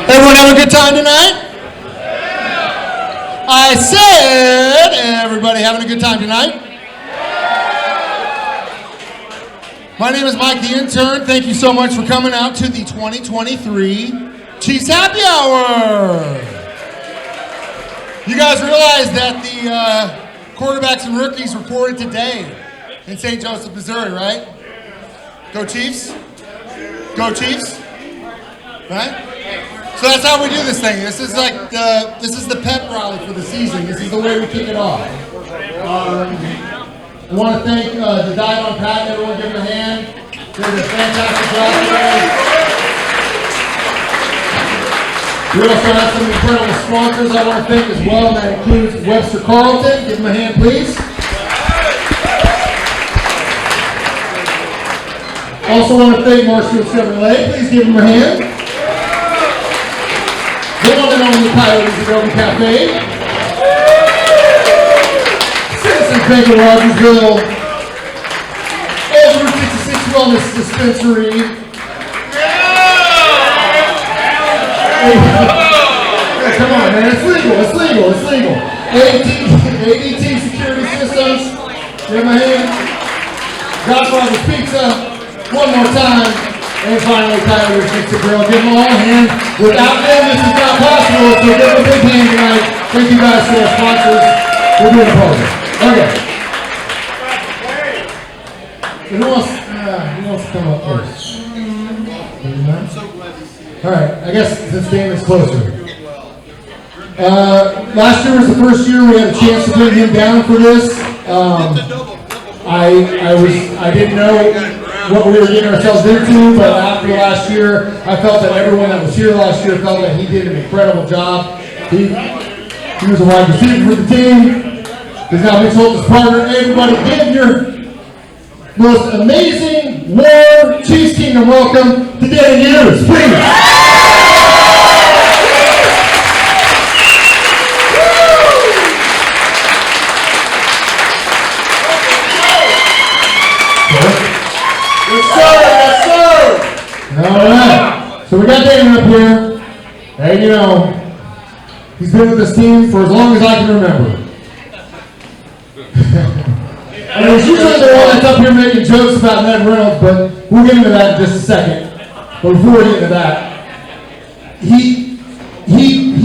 Everyone having a good time tonight? I said, everybody having a good time tonight? My name is Mike The Intern. Thank you so much for coming out to the 2023 Chiefs Happy Hour. You guys realize that the quarterbacks and rookies reported today in St. Joseph, Missouri, right? Go Chiefs? Go Chiefs? Right? So that's how we do this thing. This is like the pep rally for the season. This is the way we kick it off. I want to thank the Danan Hughes. Everyone give them a hand. They did a fantastic job today. We also have some incredible sponsors I want to thank as well. That includes Webster Carlton. Give them a hand, please. Also want to thank Marshfield Chevrolet. Please give them a hand. The one and only Coyotes Adobe Cafe. Citizens Bank of Rogersville. Over 66 Wellness Dispensary. Come on, man. It's legal. ADT Security Systems. Give my hand. Godfather's Pizza. One more time. And finally, Tyler's Pizza Grill. Give them all a hand. Without them, this is not possible. So give them a big hand tonight. Thank you guys for our sponsors. We're doing a program. Okay. Who wants to come up first? All right. I guess this game is closer. Last year was the first year we had a chance to bring him down for this. I didn't know what we were getting ourselves into, but after last year, I felt that everyone that was here last year felt that he did an incredible job. He was a wide receiver for the team. He's now Mitch Holthus' partner. Everybody give your most amazing War Chiefs Kingdom welcome to Danan Hughes, please. Yes, sir. All right. So we got Danan up here. And you know, he's been with this team for as long as I can remember. And he's usually the one that's up here making jokes about Ned Reynolds, but we'll get into that in just a second. But before we get into that, he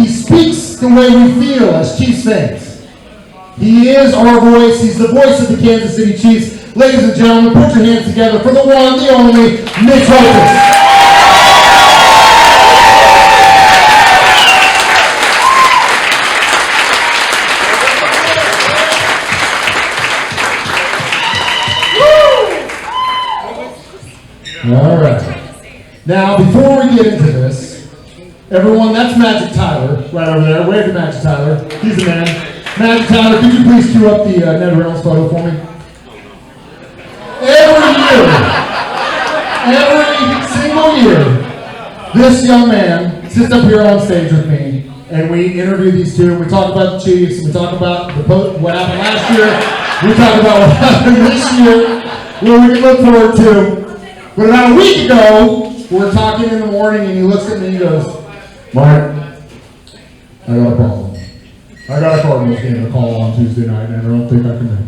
speaks the way we feel as Chiefs fans. He is our voice. He's the voice of the Kansas City Chiefs. Ladies and gentlemen, put your hands together for the one, the only, Mitch Holthus. All right. Now, before we get into this, everyone, that's Magic Tyler right over there. Wave to Magic Tyler. He's the man. Magic Tyler, could you please cue up the Ned Reynolds photo for me? Every single year, this young man sits up here on stage with me, and we interview these two, and we talk about the Chiefs, and we talk about what happened last year, we talk about what happened this year, what we can look forward to. But about a week ago, we're talking in the morning, and he looks at me and he goes, Mark, I got a problem. I got a Cardinals game to call on Tuesday night, and I don't think I can make it.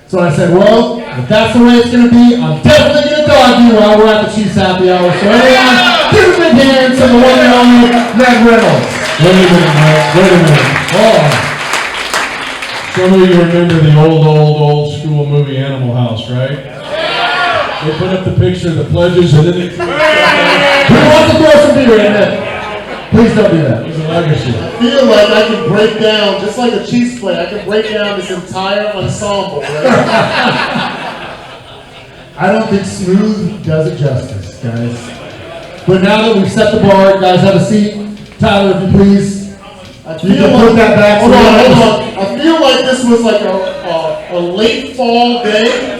So I said, well, if that's the way it's going to be, I'm definitely going to dog you while we're at the Chiefs Happy Hour. So everyone, give a big hand to the one and only Ned Reynolds. Wait a minute, Mike. Wait a minute. Oh. Some of you remember the old school movie Animal House, right? They put up the picture of the pledges and then they threw it. Who wants to throw some beer in there? Please don't do that. It's a legacy. I feel like I can break down, just like a Chiefs play, I can break down this entire ensemble. Right? I don't think smooth does it justice, guys. But now that we've set the bar, guys, have a seat. Tyler, if you please. I feel like, put that back. Hold on. I feel like this was like a late fall day.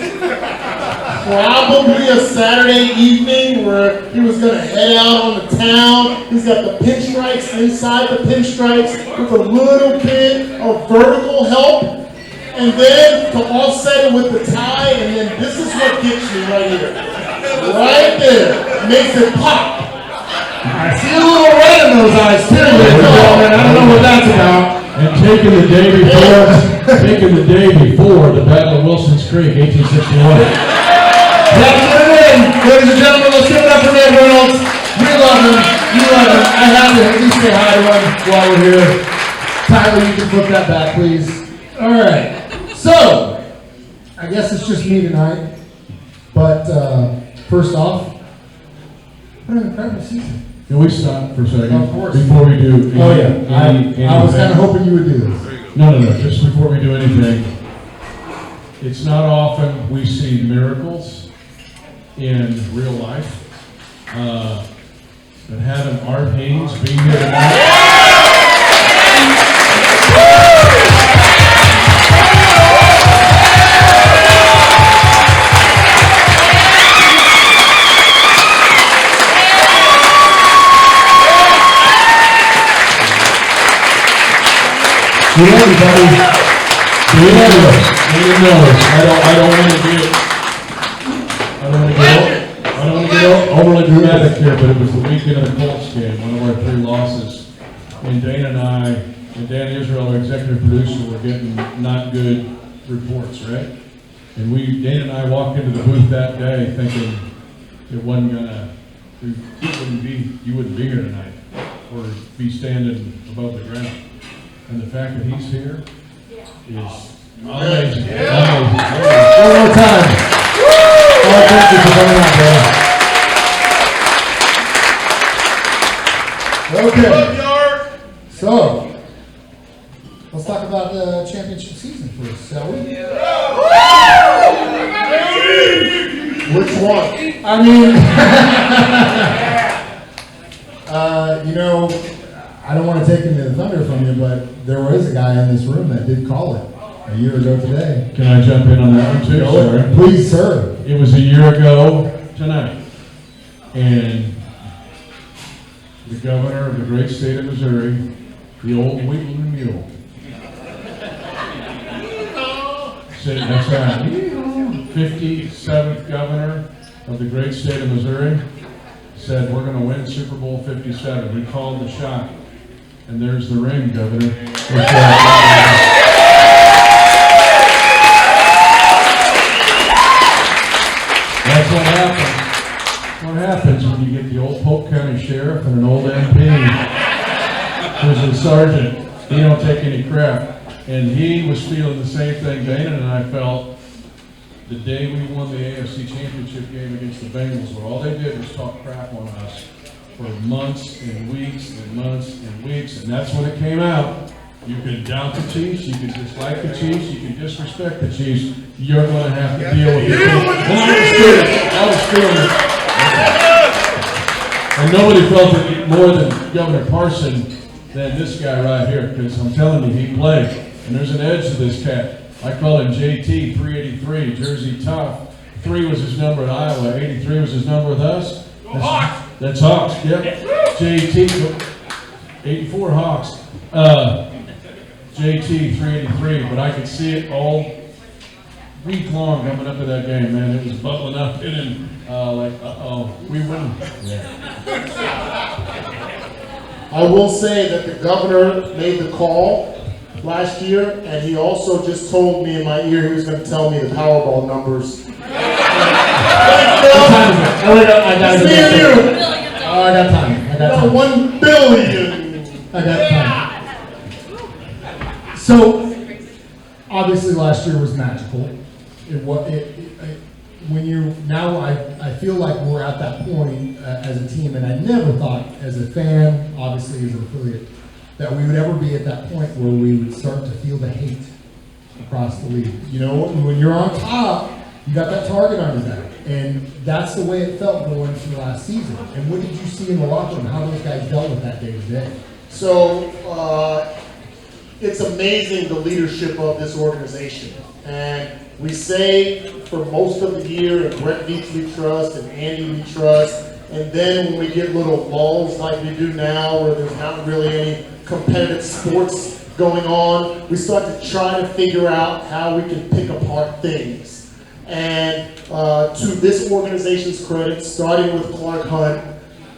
Probably a Saturday evening where he was going to head out on the town. He's got the pinstripes inside the pinstripes with a little bit of vertical help. And then to offset it with the tie, and then this is what gets me right here. Right there. Makes it pop. I see a little red in those eyes too, ladies and gentlemen. I don't know what that's about. And taking the day before the Battle of Wilson's Creek, 1861. That's what it is. Ladies and gentlemen, let's give it up for Nate Reynolds. We love him. You love him. I have to at least say hi to him while we're here. Tyler, you can flip that back, please. All right. So, I guess it's just me tonight. But first off, what an incredible season. Can we stop for a second? Of course. Before we do. Oh yeah, I was kind of hoping you would do this. No, just before we do anything. It's not often we see miracles in real life. But having Art Haynes be here tonight. You know, everybody, you know us. I don't want to get overly dramatic here, but it was the weekend of the Colts game, one of our 3 losses. And Dana and I, and Dan Israel, our executive producer, were getting not good reports, right? And Dana and I walked into the booth that day thinking it wasn't gonna, you wouldn't be here tonight, or be standing above the ground. And the fact that he's here is amazing. One more time. Oh, thank you for coming out, bro. Okay. So, let's talk about the championship season first, shall we? Which one? I mean, you know, I don't want to take any of the thunder from you, but there was a guy in this room that did call it a year ago today. Can I jump in on that one too? Sorry. Please, sir. It was a year ago tonight, and the governor of the great state of Missouri, the old Wheatland Mule, said, that's right, 57th governor of the great state of Missouri, said, we're going to win Super Bowl 57. He called the shot. And there's the ring, Governor. That's what happens. What happens when you get the old Polk County Sheriff and an old MP who's a sergeant. He don't take any crap. And he was feeling the same thing Dana and I felt the day we won the AFC Championship game against the Bengals, where all they did was talk crap on us for months and weeks and months and weeks, and that's when it came out. You can doubt the Chiefs, you can dislike the Chiefs, you can disrespect the Chiefs, you're going to have to deal with it. And I was feeling it. And nobody felt it more than Governor Parson than this guy right here, because I'm telling you, he played. And there's an edge to this cat. I call him JT, 383, Jersey Tough. 3 was his number at Iowa, 83 was his number with us. That's Hawks, yep. JT, 84 Hawks. JT, 383, but I could see it all week long coming up to that game, man. It was bubbling up in him, like, uh-oh, we win. Yeah. I will say that the governor made the call last year, and he also just told me in my ear he was going to tell me the Powerball numbers. I got time. 1 billion. I got time. So, obviously, last year was magical. I feel like we're at that point as a team, and I never thought, as a fan, obviously as an affiliate, that we would ever be at that point where we would start to feel the hate across the league. You know, when you're on top, you got that target on your back, and that's the way it felt going into the last season. And what did you see in the locker room? How those guys dealt with that day to day? So it's amazing the leadership of this organization, and we say for most of the year, and Brett Veach we trust, and Andy we trust, and then when we get little lulls like we do now, where there's not really any competitive sports going on, we start to try to figure out how we can pick apart things. And to this organization's credit, starting with Clark Hunt,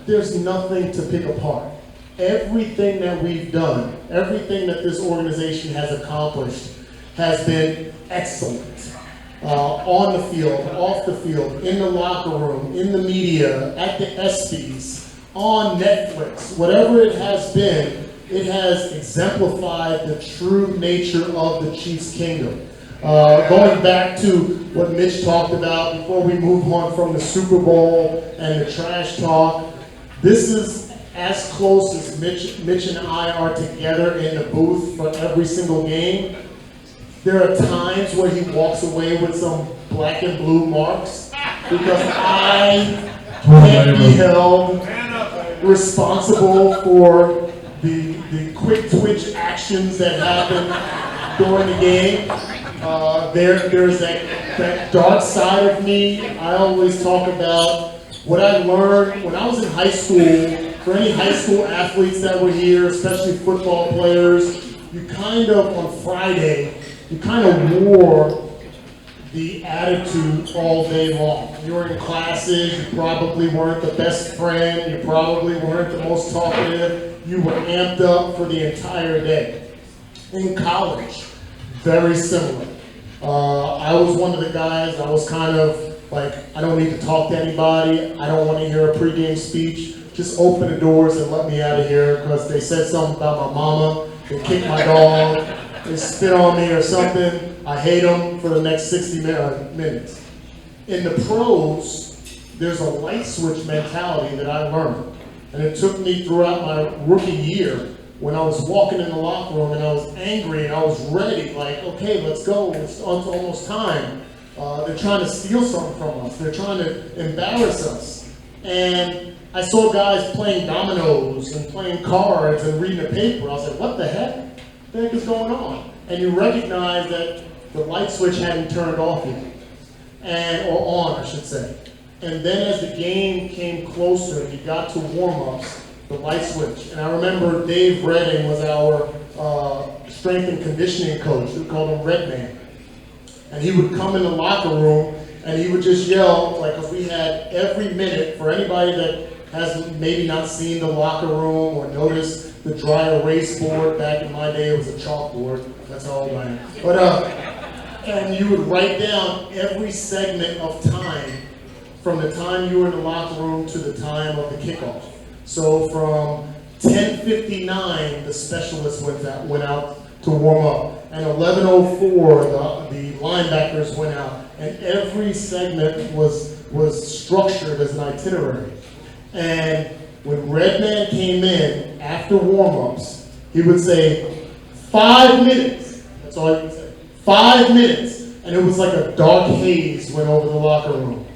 there's nothing to pick apart. Everything that we've done, everything that this organization has accomplished has been excellent. On the field, off the field, in the locker room, in the media, at the ESPYs, on Netflix, whatever it has been, it has exemplified the true nature of the Chiefs Kingdom. Going back to what Mitch talked about before we move on from the Super Bowl and the trash talk, this is as close as Mitch and I are together in the booth for every single game. There are times where he walks away with some black and blue marks because I can't be held responsible for the quick twitch actions that happen during the game. There's that dark side of me. I always talk about what I learned when I was in high school. For any high school athletes that were here, especially football players, you kind of, on Friday, you kind of wore the attitude all day long. You were in classes, you probably weren't the best friend, you probably weren't the most talkative, you were amped up for the entire day. In college, very similar. I was one of the guys, I was kind of like, I don't need to talk to anybody, I don't want to hear a pregame speech. Just open the doors and let me out of here because they said something about my mama, they kicked my dog, they spit on me or something. I hate them for the next 60 minutes. In the pros, there's a light switch mentality that I learned. And it took me throughout my rookie year when I was walking in the locker room and I was angry and I was ready, like, okay, let's go, it's almost time. They're trying to steal something from us. They're trying to embarrass us. And I saw guys playing dominoes and playing cards and reading the paper. I was like, what the heck? What the heck is going on? And you recognize that the light switch hadn't turned off yet. Or on, I should say. And then as the game came closer and you got to warm-ups, the light switch. And I remember Dave Redding was our strength and conditioning coach. We called him Red Man. And he would come in the locker room and he would just yell, like, because we had every minute, for anybody that has maybe not seen the locker room or noticed the dry erase board. Back in my day, it was a chalkboard. That's how old I am. But, and you would write down every segment of time from the time you were in the locker room to the time of the kickoff. So from 10:59, the specialists went out to warm up. And 11:04, the linebackers went out. And every segment was structured as an itinerary. And when Redman came in after warm-ups, he would say, 5 minutes. That's all he would say. 5 minutes. And it was like a dark haze went over the locker room.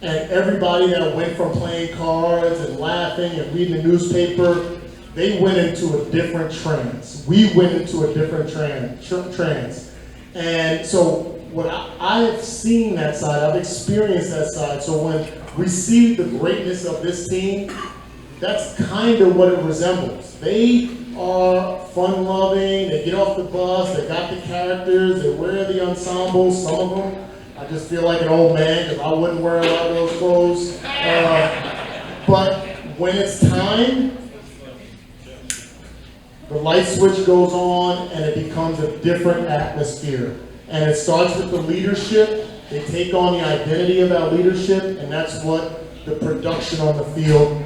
And everybody that went from playing cards and laughing and reading the newspaper, they went into a different trance. We went into a different trance. And so what I have seen that side, I've experienced that side. So when we see the greatness of this team, that's kind of what it resembles. They are fun-loving, they get off the bus, they got the characters, they wear the ensembles, some of them. I just feel like an old man because I wouldn't wear a lot of those clothes. But when it's time, the light switch goes on and it becomes a different atmosphere. And it starts with the leadership. They take on the identity of that leadership, and that's what the production on the field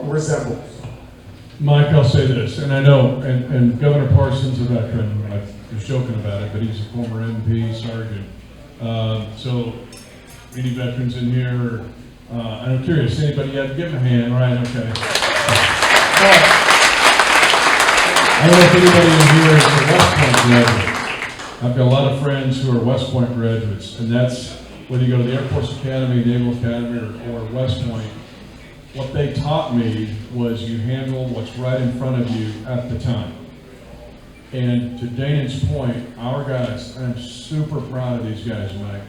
resembles. Mike, I'll say this, and I know, and Governor Parsons, a veteran, I was joking about it, but he's a former MP, sergeant. So, any veterans in here? I'm curious, anybody yet? Give him a hand, right? Okay. I don't know if anybody in here is a West Point graduate. I've got a lot of friends who are West Point graduates, and that's whether you go to the Air Force Academy, Naval Academy, or West Point. What they taught me was you handle what's right in front of you at the time. And to Danan's point, our guys, I'm super proud of these guys, Mike.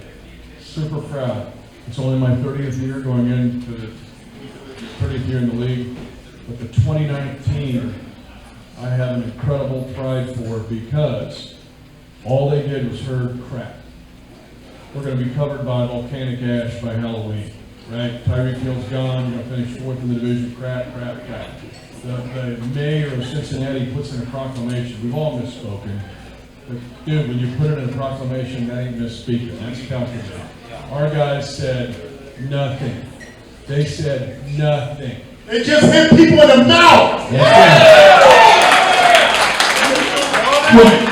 Super proud. It's only my 30th year going into the 30th year in the league. But the 2019, I have an incredible pride for because all they did was herd crap. We're going to be covered by volcanic ash by Halloween. right? Tyreek Hill's gone, you're gonna finish 4th in the division, crap. The mayor of Cincinnati puts in a proclamation, we've all misspoken, but dude, when you put it in a proclamation, that ain't misspeaking, that's calculated. Our guys said nothing. They said nothing. They just hit people in the mouth.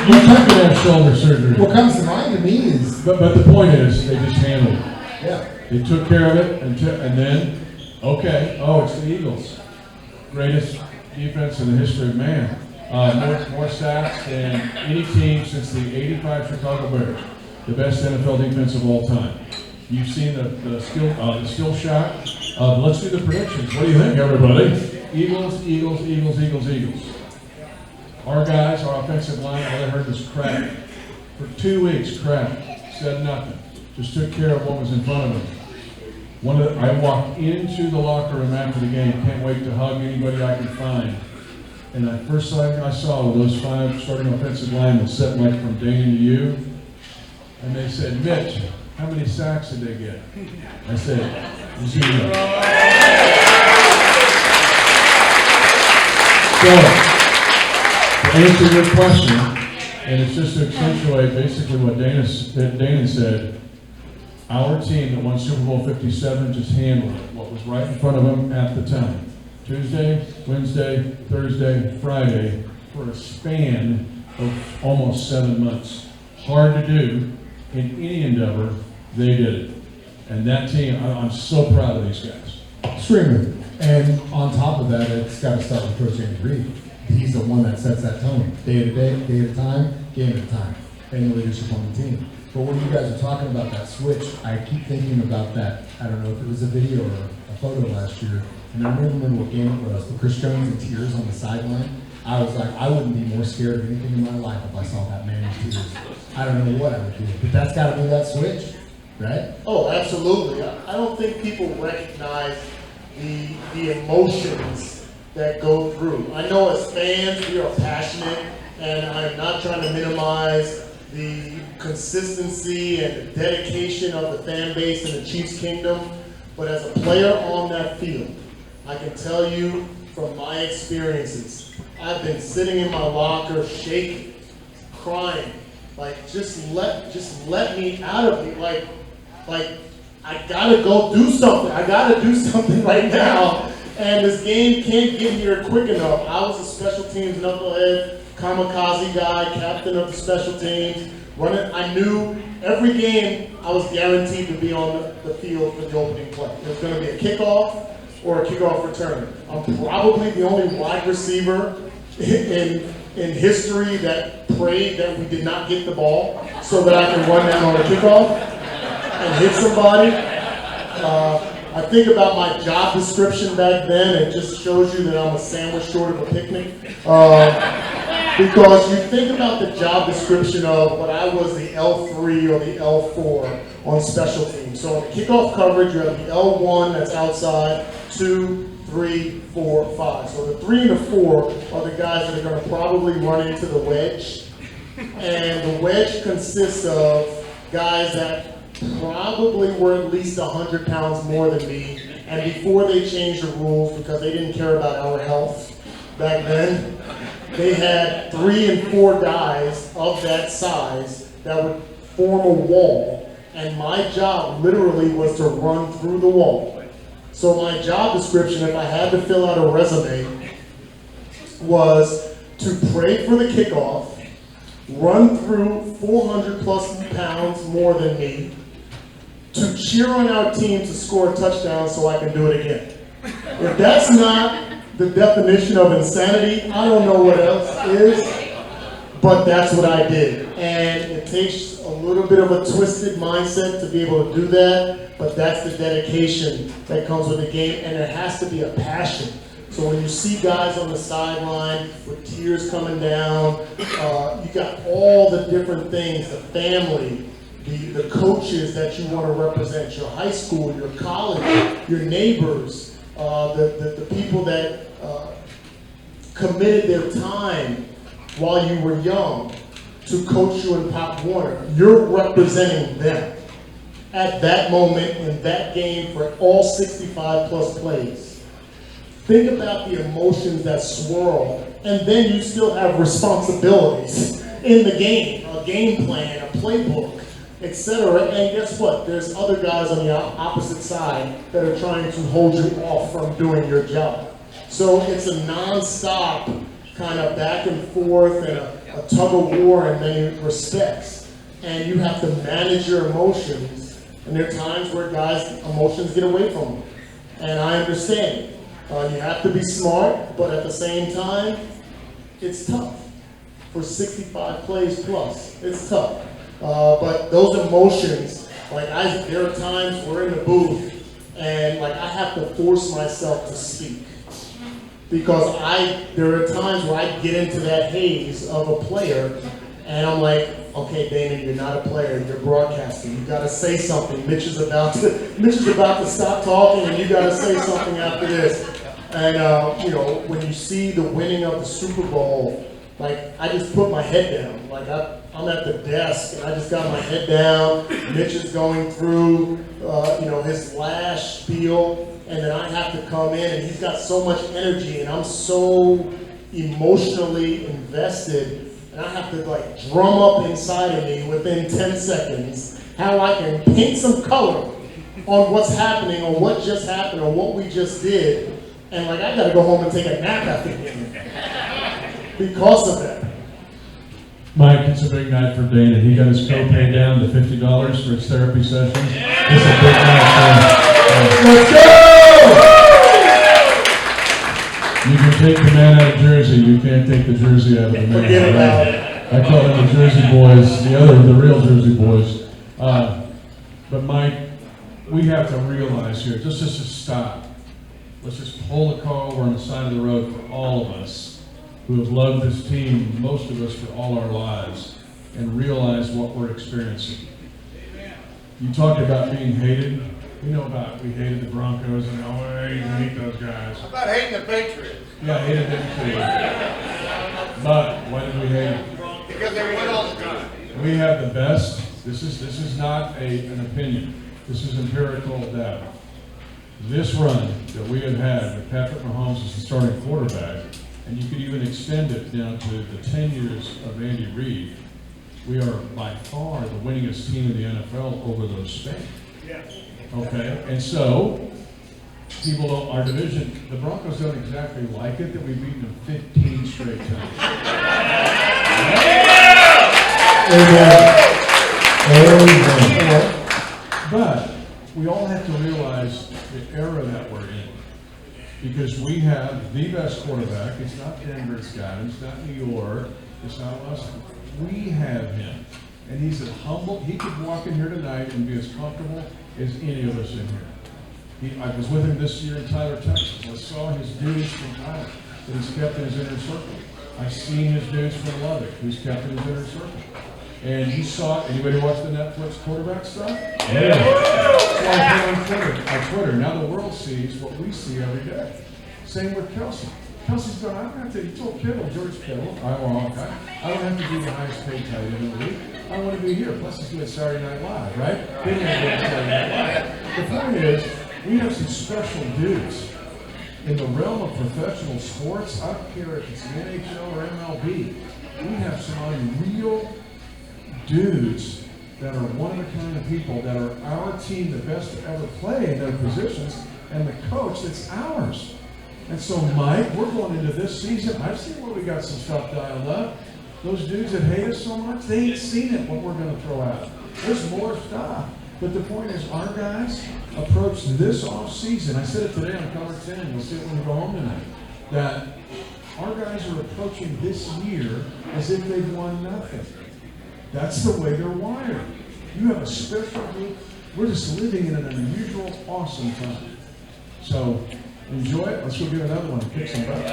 You took to have shoulder surgery. What comes to mind to me is, But the point is, they just handled it. yeah, They took care of it, and then, okay, it's the Eagles. Greatest defense in the history of man. More sacks than any team since the '85 Chicago Bears. The best NFL defense of all time. You've seen the still shot. Let's do the predictions. What do you think, everybody? Eagles. Our guys, our offensive line, all I heard was crap. For 2 weeks, crap. Said nothing. Just took care of what was in front of them. I walked into the locker room after the game, can't wait to hug anybody I can find. And the first thing I saw were those 5 starting offensive linemen sitting like from Danan to you. And they said, Mitch, how many sacks did they get? I said, 0. So, to answer your question, and it's just to accentuate basically what Danan said, our team that won Super Bowl 57 just handled it, what was right in front of them at the time. Tuesday, Wednesday, Thursday, Friday, for a span of almost 7 months. Hard to do in any endeavor, they did it. And that team, I'm so proud of these guys. extremely. And on top of that, it's got to start with Coach James Reed. He's the one that sets that tone, day to day, day at a time, game at a time, and the leadership on the team. But when you guys are talking about that switch, I keep thinking about that. I don't know if it was a video or a photo last year, and I don't remember what game it was, but Chris Jones in tears on the sideline. I was like, I wouldn't be more scared of anything in my life if I saw that man in tears. I don't know what I would do, but that's got to be that switch, right? Oh, absolutely. I don't think people recognize the emotions that go through. I know as fans, we are passionate, and I'm not trying to minimize the consistency and the dedication of the fan base in the Chiefs Kingdom, but as a player on that field, I can tell you from my experiences, I've been sitting in my locker shaking, crying, like just let me out of it, like I gotta go do something. I gotta do something right now. And this game can't get here quick enough. I was a special teams knucklehead, kamikaze guy, captain of the special teams. I knew every game I was guaranteed to be on the field for the opening play. It was going to be a kickoff or a kickoff return. I'm probably the only wide receiver in history that prayed that we did not get the ball so that I can run down on a kickoff and hit somebody. I think about my job description back then. It just shows you that I'm a sandwich short of a picnic. Because you think about the job description of what I was, the L3 or the L4 on special teams. So on the kickoff coverage, you have the L1 that's outside, 2, 3, 4, 5. So the 3 and the 4 are the guys that are going to probably run into the wedge. And the wedge consists of guys that probably were at least 100 pounds more than me. And before they changed the rules, because they didn't care about our health back then, they had 3 and 4 guys of that size that would form a wall, and my job literally was to run through the wall. So my job description, if I had to fill out a resume, was to pray for the kickoff, run through 400 plus pounds more than me, to cheer on our team to score a touchdown so I can do it again. If that's not the definition of insanity, I don't know what else is, but that's what I did. And it takes a little bit of a twisted mindset to be able to do that, but that's the dedication that comes with the game, and there has to be a passion. So when you see guys on the sideline with tears coming down, you got all the different things, the family, the coaches that you want to represent, your high school, your college, your neighbors, the people that committed their time while you were young to coach you in Pop Warner. You're representing them. at that moment in that game for all 65 plus plays. Think about the emotions that swirl, and then you still have responsibilities in the game, a game plan, a playbook, etc. And guess what? There's other guys on the opposite side that are trying to hold you off from doing your job. So it's a non-stop kind of back and forth and a tug of war in many respects. And you have to manage your emotions. And there are times where guys' emotions get away from them. And I understand. You have to be smart, but at the same time, it's tough. For 65 plays plus, it's tough. But those emotions, there are times we're in the booth, and I have to force myself to speak. Because there are times where I get into that haze of a player, and I'm like, okay, Danan, you're not a player, you're broadcasting. You gotta say something. Mitch is about to stop talking, and you gotta say something after this. And when you see the winning of the Super Bowl, I just put my head down. I'm at the desk, and I just got my head down. Mitch is going through, his last spiel, and then I have to come in, and he's got so much energy, and I'm so emotionally invested, and I have to drum up inside of me within 10 seconds how I can paint some color on what's happening, or what just happened, or what we just did, and I gotta go home and take a nap after the game because of that. Mike, it's a big night for Danan. He got his copay down to $50 for his therapy session. It's a big night for him. Let's go! You can take the man out of Jersey, you can't take the jersey out of the man. Forget about it. I call them the Jersey boys, the real Jersey boys. But Mike, we have to realize here, just to stop. Let's just pull the car over on the side of the road for all of us who have loved this team, most of us for all our lives, and realize what we're experiencing. You talked about being hated. We know we hated the Broncos, and you hate those guys. How about hating the Patriots? Yeah, I hated them too. But why did we hate them? Because they win all the time. We have the best. This is not an opinion. This is empirical data. This run that we have had with Patrick Mahomes as the starting quarterback, and you could even extend it down to the 10 years of Andy Reid, we are by far the winningest team in the NFL over those spans. Yeah. Okay, and so people don't, our division, the Broncos don't exactly like it that we've beaten them 15 straight times. Amen. But we all have to realize the era that we're in. Because we have the best quarterback. It's not Denver, it's not New York, it's not us. We have him. And he's as humble. He could walk in here tonight and be as comfortable as any of us in here. I was with him this year in Tyler, Texas. I saw his dudes from Tyler that he's kept in his inner circle. I've seen his dudes from Lubbock who's kept in his inner circle. And you saw, anybody watch the Netflix quarterback stuff? Yeah. So I put on Twitter. Now the world sees what we see every day. Same with Kelsey. Kelsey's going, I don't have to, you told Kittle, George Kittle, I don't have to be the highest paid tight end in the league. I want to be here. Plus he's doing Saturday Night Live, right? They didn't have Saturday Night Live. The point is, we have some special dudes in the realm of professional sports. I don't care if it's the NHL or MLB. We have some unreal dudes that are one-of-a-kind of people that are our team, the best to ever play in their positions, and the coach that's ours. And so, Mike, we're going into this season. I've seen where we got some stuff dialed up. Those dudes that hate us so much, they ain't seen it, what we're going to throw out. There's more stuff. But the point is, our guys approach this off-season. I said it today on Color 10. You'll see it when we go home tonight. That our guys are approaching this year as if they've won nothing. That's the way they're wired. You have a special group. We're just living in an unusual, awesome time. So, enjoy it. Let's go get another one and kick some butt.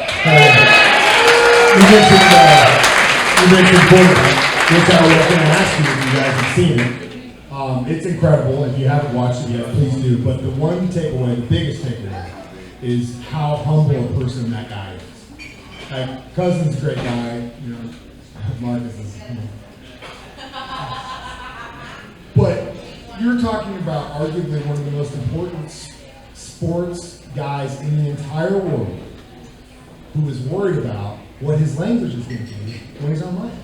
You mentioned quarterback, which I was going to ask you if you guys have seen it. It's incredible. If you haven't watched it yet, please do. But the one takeaway, the biggest takeaway, is how humble a person that guy is. Cousin's a great guy. Marcus is. But you're talking about arguably one of the most important sports guys in the entire world who is worried about what his language is going to be when he's online.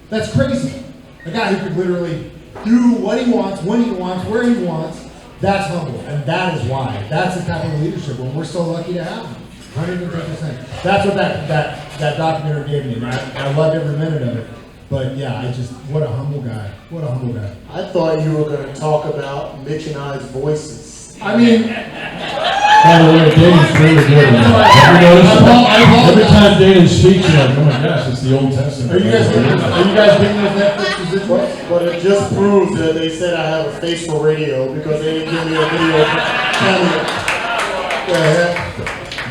That's crazy. A guy who could literally do what he wants, when he wants, where he wants. That's humble, and that is why. That's the type of leadership when we're so lucky to have him. 110%. That's what that documentary gave me, and I loved every minute of it. But yeah, what a humble guy. What a humble guy. I thought you were going to talk about Mitch and I's voices. I mean, By the way, Danan's really good at that. Have you noticed? Every time Danan speaks, you're like, oh my gosh, it's the Old Testament. are you guys getting those Netflix positions? But it just proves that they said I have a face for radio because they didn't give me a video camera.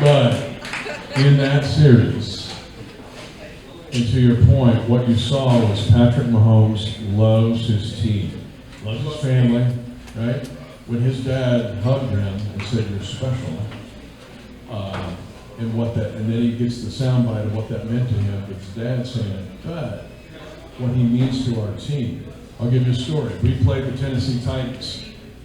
But in that series, and to your point, what you saw was Patrick Mahomes loves his team, loves his family, right? When his dad hugged him and said, "You're special," and then he gets the soundbite of what that meant to him. His dad saying, "But what he means to our team." I'll give you a story. We played the Tennessee Titans,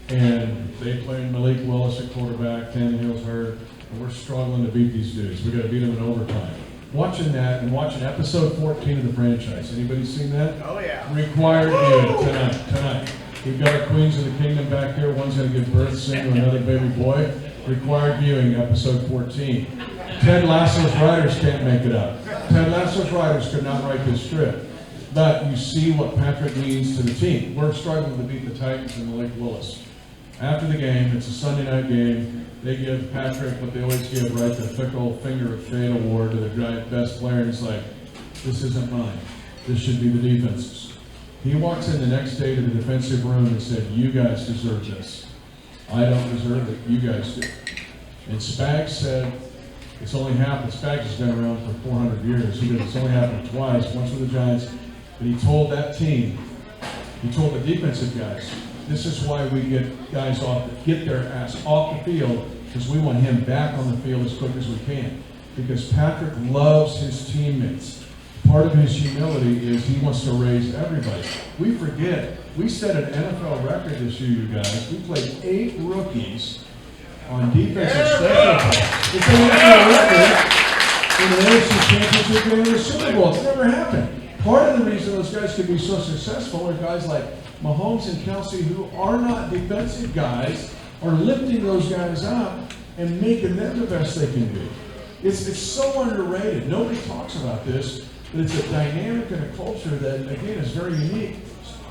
and they played Malik Willis at quarterback, Tannehill's hurt, and we're struggling to beat these dudes. We got to beat them in overtime. Watching that and watching episode 14 of the franchise. Anybody seen that? Oh, yeah. Required viewing tonight. We've got our Queens of the Kingdom back here. One's going to give birth soon to another baby boy. Required viewing, episode 14. Ted Lasso's writers can't make it up. Ted Lasso's writers could not write this script. But you see what Patrick means to the team. We're struggling to beat the Titans and Malik Willis. After the game, it's a Sunday night game, they give Patrick what they always give, right, the Fickle Finger of Fate award to the best player, and he's like, this isn't mine. This should be the defense's. He walks in the next day to the defensive room and said, you guys deserve this. I don't deserve it, you guys do. And Spags said, it's only happened, Spags has been around for 400 years. He goes, it's only happened twice, once with the Giants. But he told that team, he told the defensive guys, this is why we get guys get their ass off the field, because we want him back on the field as quick as we can. Because Patrick loves his teammates. Part of his humility is he wants to raise everybody. We forget, we set an NFL record this year, you guys. We played 8 rookies on defensive special teams. It's an NFL record in the AFC Championship game and the Super Bowl. It's never happened. Part of the reason those guys could be so successful are guys like Mahomes and Kelsey, who are not defensive guys, are lifting those guys up and making them the best they can be. It's so underrated. Nobody talks about this, but it's a dynamic and a culture that, again, is very unique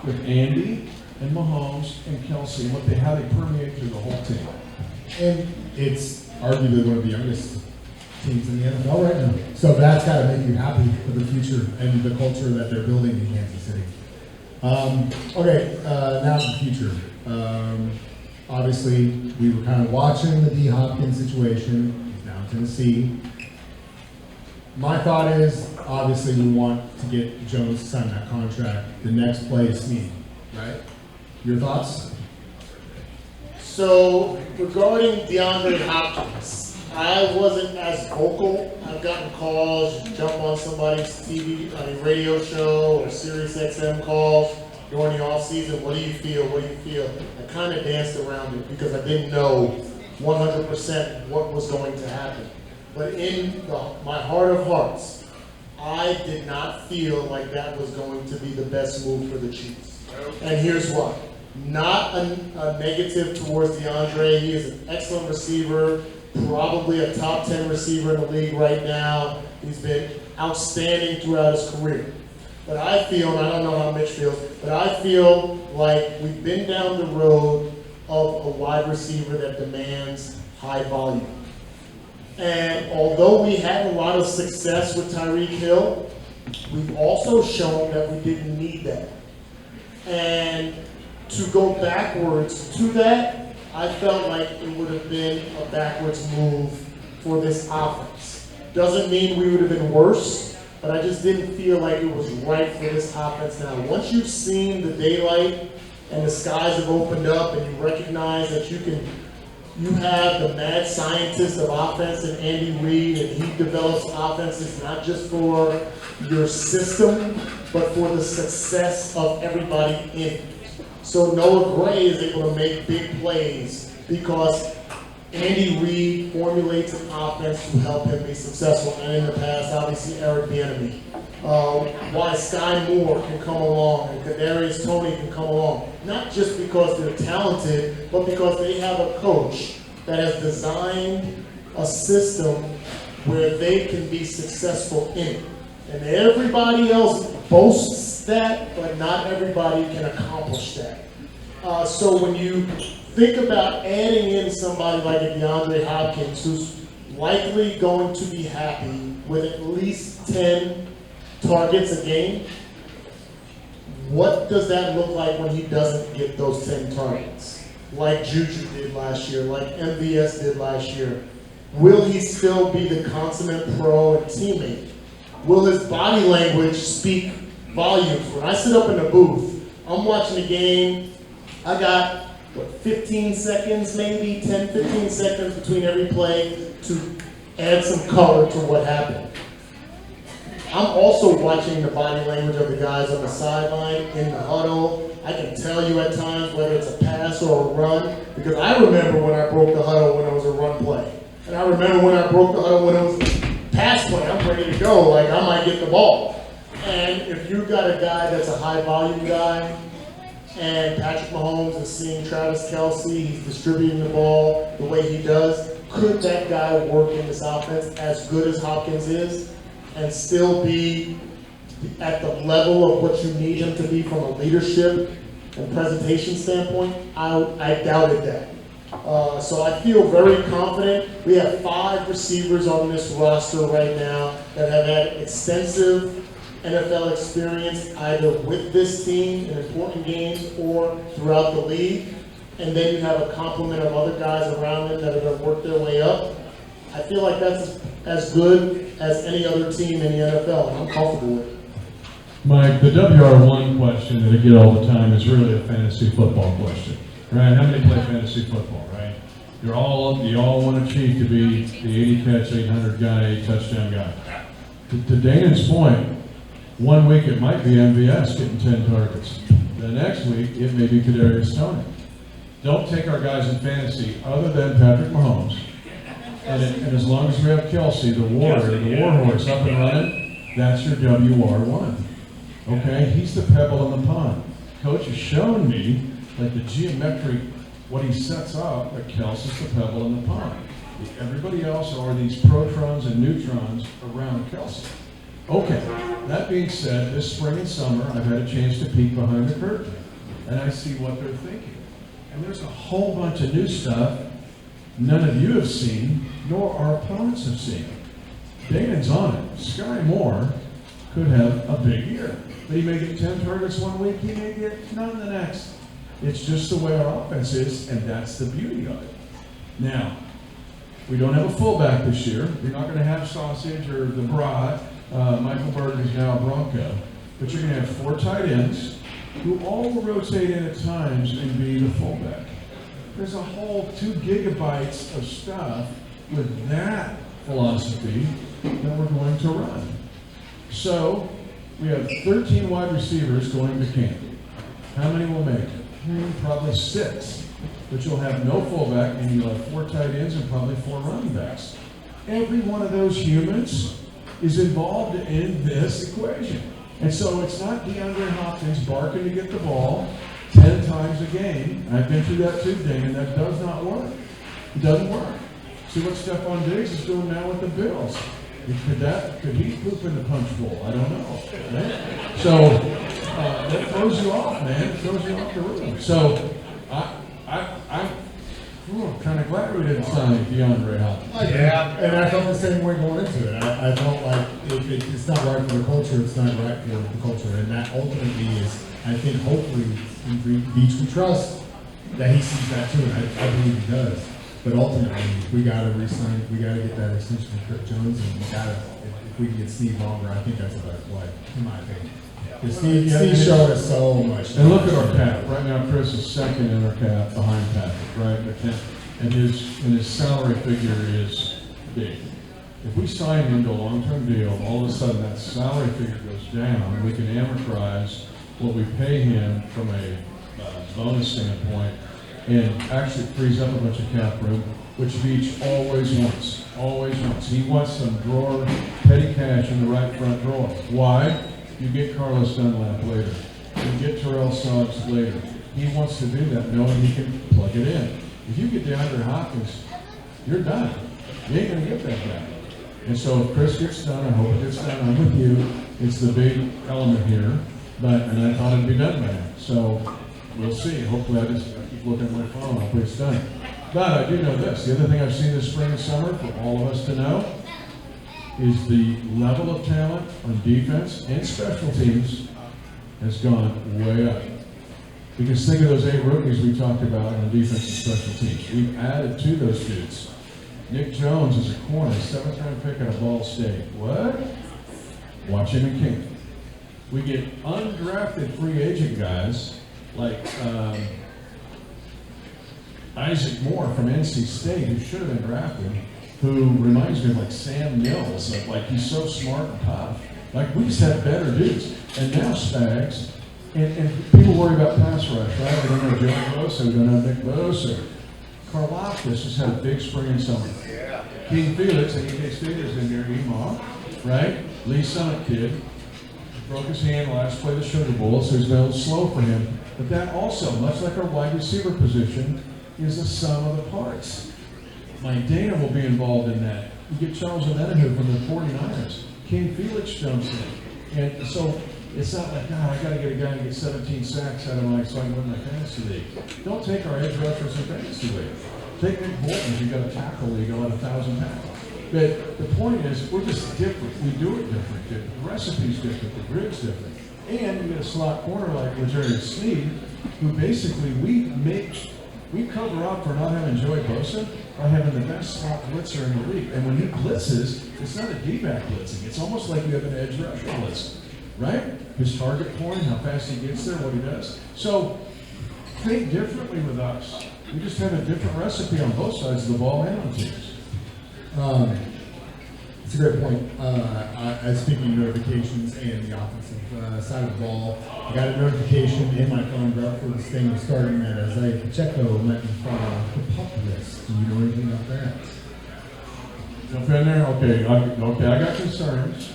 with Andy and Mahomes and Kelsey, how they permeate through the whole team. And it's arguably one of the youngest teams in the NFL right now. So that's got to make you happy for the future and the culture that they're building in Kansas City. Now to the future. Obviously, we were kind of watching the D. Hopkins situation. He's now in Tennessee. My thought is, obviously, we want to get Jones to sign that contract. The next play is Snead, right? Your thoughts? So, regarding DeAndre Hopkins, I wasn't as vocal. I've gotten calls, jump on somebody's radio show or Sirius XM calls during the offseason. What do you feel? What do you feel? I kind of danced around it because I didn't know 100% what was going to happen. But in my heart of hearts, I did not feel like that was going to be the best move for the Chiefs. And here's why. Not a negative towards DeAndre. He is an excellent receiver, probably a top 10 receiver in the league right now. He's been outstanding throughout his career. But I feel, and I don't know how Mitch feels, but I feel like we've been down the road of a wide receiver that demands high volume. And although we had a lot of success with Tyreek Hill, we've also shown that we didn't need that. And to go backwards to that, I felt like it would have been a backwards move for this offense. Doesn't mean we would have been worse, but I just didn't feel like it was right for this offense now. Once you've seen the daylight and the skies have opened up and you recognize that you have the mad scientist of offense in Andy Reid, and he develops offenses not just for your system, but for the success of everybody in it. So Noah Gray is able to make big plays because Andy Reid formulates an offense to help him be successful. And in the past, obviously, Eric Bieniemy. Why Sky Moore can come along and Kadarius Toney can come along. Not just because they're talented, but because they have a coach that has designed a system where they can be successful in it. And everybody else boasts that, but not everybody can accomplish that. So when you think about adding in somebody like a DeAndre Hopkins, who's likely going to be happy with at least 10 targets a game, what does that look like when he doesn't get those 10 targets? Like Juju did last year, like MVS did last year. Will he still be the consummate pro and teammate? Will his body language speak volumes? When I sit up in the booth, I'm watching the game, I got, 15 seconds maybe, 10, 15 seconds between every play to add some color to what happened. I'm also watching the body language of the guys on the sideline, in the huddle. I can tell you at times whether it's a pass or a run, because I remember when I broke the huddle when it was a run play. And I remember when I broke the huddle when it was a pass play. I'm ready to go, like I might get the ball. And if you got a guy that's a high volume guy, and Patrick Mahomes is seeing Travis Kelce, he's distributing the ball the way he does, could that guy work in this offense as good as Hopkins is and still be at the level of what you need him to be from a leadership and presentation standpoint? I doubted that. So I feel very confident. We have 5 receivers on this roster right now that have had extensive NFL experience either with this team in important games or throughout the league. And then you have a complement of other guys around them that are going to work their way up. I feel like that's as good as any other team in the NFL, and I'm comfortable with it. Mike, the WR1 question that I get all the time is really a fantasy football question, right? How many play fantasy football, right? You all want to achieve to be the 80 catch, 800 guy, 8 touchdown guy. To Danan's point, one week it might be MVS getting 10 targets. The next week it may be Kadarius Toney. Don't take our guys in fantasy other than Patrick Mahomes. And as long as we have Kelce, the warrior, the warhorse up and running, that's your WR1. Okay? He's the pebble in the pond. Coach has shown me that the geometric, what he sets up, that Kelce's the pebble in the pond. Everybody else are these protons and neutrons around Kelce. Okay, that being said, this spring and summer, I've had a chance to peek behind the curtain, and I see what they're thinking. And there's a whole bunch of new stuff none of you have seen, nor our opponents have seen. Danan's on it. Sky Moore could have a big year. But he may get 10 targets one week, he may get none the next. It's just the way our offense is, and that's the beauty of it. Now, we don't have a fullback this year. You're not going to have Sausage or the Broad. Michael Burton is now a Bronco. But you're going to have 4 tight ends who all will rotate in at times and be the fullback. There's a whole 2 gigabytes of stuff with that philosophy that we're going to run. So we have 13 wide receivers going to camp. How many will make it? Probably 6. But you'll have no fullback, and you'll have 4 tight ends and probably 4 running backs. Every one of those humans is involved in this equation. And so it's not DeAndre Hopkins barking to get the ball 10 times a game. I've been through that too, Dan, and that does not work. It doesn't work. See what Stephon Diggs is doing now with the Bills. Could he poop in the punch bowl? I don't know. Right? So that throws you off, man. It throws you off the room. So I'm kind of glad we didn't sign DeAndre Hopkins. Yeah, and I felt the same way going into it. I felt like it's not right for the culture, it's not right for the culture, and that ultimately is, I think, hopefully, in Beach we trust that he sees that too, and I believe he does. But ultimately, we got to re-sign, we got to get that extension from Kirk Jones, and we got to, if we can get Steve longer, I think that's a better play, in my opinion. Because Steve showed us so much. And look at our cap. Right now, Chris is second in our cap behind Patrick, right? And his salary figure is big. If we sign him to a long-term deal, all of a sudden that salary figure goes down, and we can amortize what we pay him from a bonus standpoint, and actually frees up a bunch of cap room, which Beach always wants. Always wants. He wants some drawer, petty cash in the right front drawer. Why? You get Carlos Dunlap later. You get Terrell Suggs later. He wants to do that, knowing he can plug it in. If you get DeAndre Hopkins, you're done. You ain't gonna get that guy. And so if Chris gets done, I hope it gets done. I'm with you. It's the big element here, and I thought it'd be done by now. So we'll see. Hopefully, I keep looking at my phone. Hopefully it's done. But I do know this. The other thing I've seen this spring and summer for all of us to know is the level of talent on defense and special teams has gone way up. Because think of those 8 rookies we talked about on defense and special teams. We've added to those dudes. Nick Jones is a corner, 7th-round pick out of Ball State. What? Watch him in King. We get undrafted free agent guys like Isaac Moore from NC State, who should have been drafted, who reminds me of like Sam Mills, of like he's so smart and tough. Like we just have better dudes. And now Spags, and people worry about pass rush, right? We don't have Joe Bosa, we don't have Nick Bosa. Karlaftis has had a big spring and summer. King Felix, and EK State in there, Emaw, right? Lee Summit kid, broke his hand last play of the Sugar Bowl, so it's been a little slow for him. But that also, much like our wide receiver position, is the sum of the parts. Mike Dana will be involved in that. You get Charles Omenihu from the 49ers. King Felix jumps in. And so it's not like, God, I got to get a guy and get 17 sacks out of my so I can win my fantasy league. Don't take our edge rushers in fantasy league. Take Nick Bolton if you've got a tackle league, you'll have 1,000 tackles. But the point is, we're just different. We do it different. The recipe's different. The grid's different. And you get a slot corner like L'Jarius Sneed, who basically we cover up for not having Joey Bosa by having the best slot blitzer in the league. And when he blitzes, it's not a D-back blitzing. It's almost like you have an edge rusher blitz, right? His target point, how fast he gets there, what he does. So think differently with us. We just have a different recipe on both sides of the ball and on teams. It's a great point. Speaking of notifications and the offensive side of the ball, I got a notification in my phone right before this thing was starting that Isaiah Pacheco might be on the pup list. Do you know anything about that? Jump in there? Okay, I got concerns,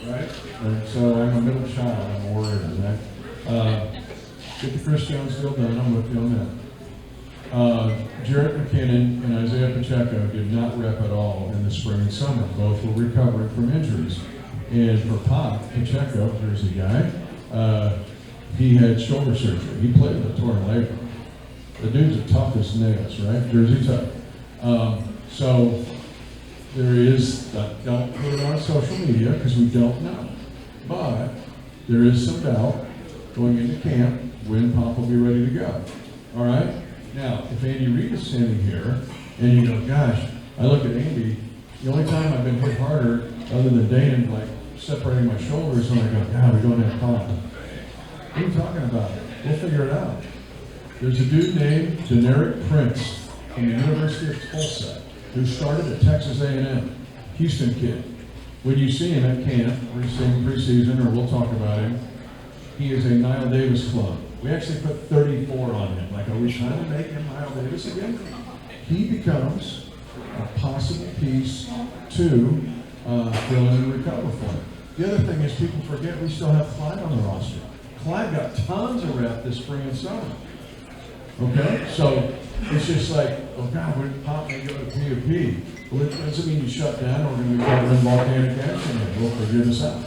right? And so I'm a middle child, I'm worried on that. Get the Chris Jones deal done, I'm with you on that. Jarrett McKinnon and Isaiah Pacheco did not rep at all in the spring and summer. Both were recovering from injuries. And for Pacheco, Jersey guy, he had shoulder surgery. He played with a torn labrum. The dude's the toughest nails, right? Jersey tough. So there is, don't put it on social media because we don't know. But there is some doubt going into camp when Pop will be ready to go. All right? Now, if Andy Reid is standing here, and you go, gosh, I look at Andy, the only time I've been hit harder, other than Danan, like separating my shoulders, when I go, God, we don't have Pop. What are you talking about? We'll figure it out. There's a dude named Deneric Prince from the University of Tulsa who started at Texas A&M, Houston kid. When you see him at camp, or you see him preseason, or we'll talk about him, he is a Nile Davis clone. We actually put 34 on him. Like, are we trying to make him Nile Davis again? He becomes a possible piece to fill in and recover for him. The other thing is people forget we still have Clyde on the roster. Clyde got tons of rep this spring and summer. Okay? So it's just like, oh God, we're Pop may go to POP. Well, it doesn't mean you shut down or we're going to run volcanic action and we'll figure this out.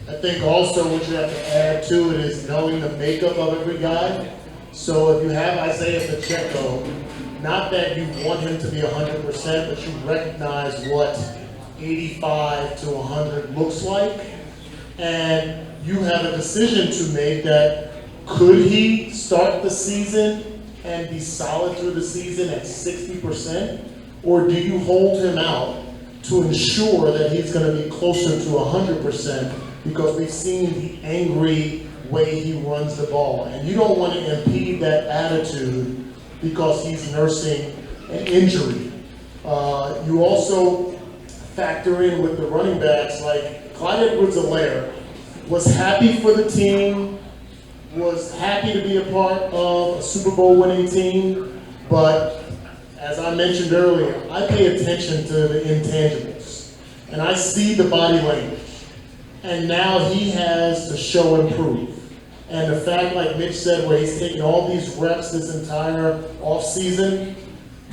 I think also what you have to add to it is knowing the makeup of every guy. So if you have Isaiah Pacheco, not that you want him to be 100%, but you recognize what 85 to 100 looks like, and you have a decision to make that could he start the season and be solid through the season at 60%, or do you hold him out to ensure that he's going to be closer to 100%? Because we've seen the angry way he runs the ball. And you don't want to impede that attitude because he's nursing an injury. You also factor in with the running backs, like Clyde Edwards-Helaire was happy for the team was happy to be a part of a Super Bowl winning team, but as I mentioned earlier, I pay attention to the intangibles, and I see the body language. And now he has to show and prove. And the fact, like Mitch said, where he's taking all these reps this entire offseason,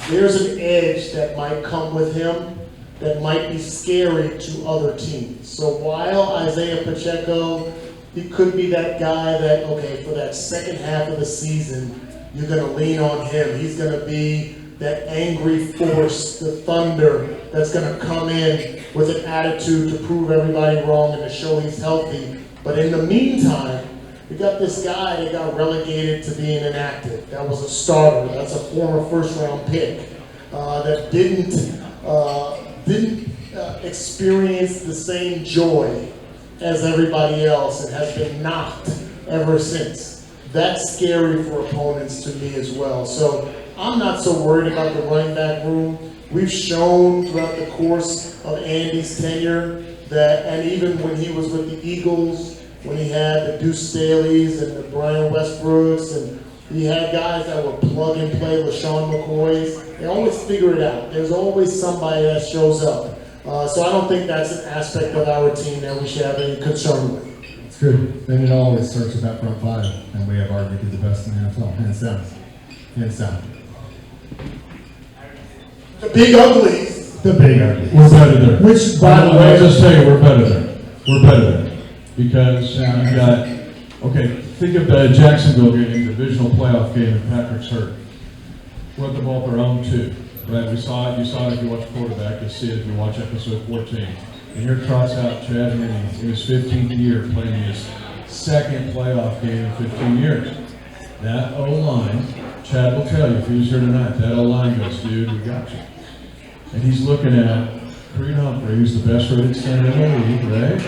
there's an edge that might come with him that might be scary to other teams. So while Isaiah Pacheco, he could be that guy that, okay, for that second half of the season, you're going to lean on him. He's going to be that angry force, the thunder that's going to come in with an attitude to prove everybody wrong and to show he's healthy. But in the meantime, we got this guy that got relegated to being inactive. That was a starter. That's a former first-round pick that didn't experience the same joy as everybody else and has been knocked ever since. That's scary for opponents to me as well. So I'm not so worried about the running back room. We've shown throughout the course of Andy's tenure that, and even when he was with the Eagles, when he had the Deuce Staleys and the Brian Westbrooks, and he had guys that were plug and play, LaShawn McCoys, they always figure it out. There's always somebody that shows up. So I don't think that's an aspect of our team that we should have any concern with. It's good. And it always starts with that front five, and we have arguably the best in the NFL, hands down. Hands down. The big uglies. The big uglies. We're better there. Which, by the way, I'll just tell you, we're better there. We're better there. Because you got, okay, think of the Jacksonville game, divisional playoff game, and Patrick's hurt. We're at the ball with our own two, right? We saw it, you saw it if you watch quarterback, you'll see it if you watch episode 14. And here trots out Chad Henne in his 15th year playing his second playoff game in 15 years. That O-line, Chad will tell you if he was here tonight, that O-line goes, dude, we got you. And he's looking at Creed Humphrey, who's the best rated center in the league, right?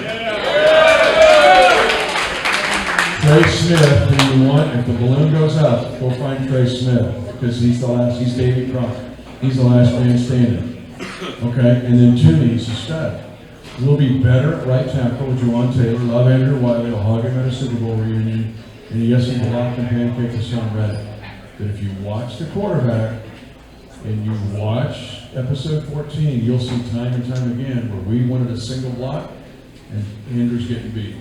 Trey Smith, who you want, if the balloon goes up, go find Trey Smith, because he's Davey Crockett. He's the last man standing. Okay, and then Tooney's a stud. We'll be better at right tackle with Juwan Taylor. Love Andrew Wiley. I'll hug him at a Super Bowl reunion. And yes, he blocked and pancake to Sean Reddick. But if you watch the quarterback and you watch episode 14, you'll see time and time again where we wanted a single block and Andrew's getting beat.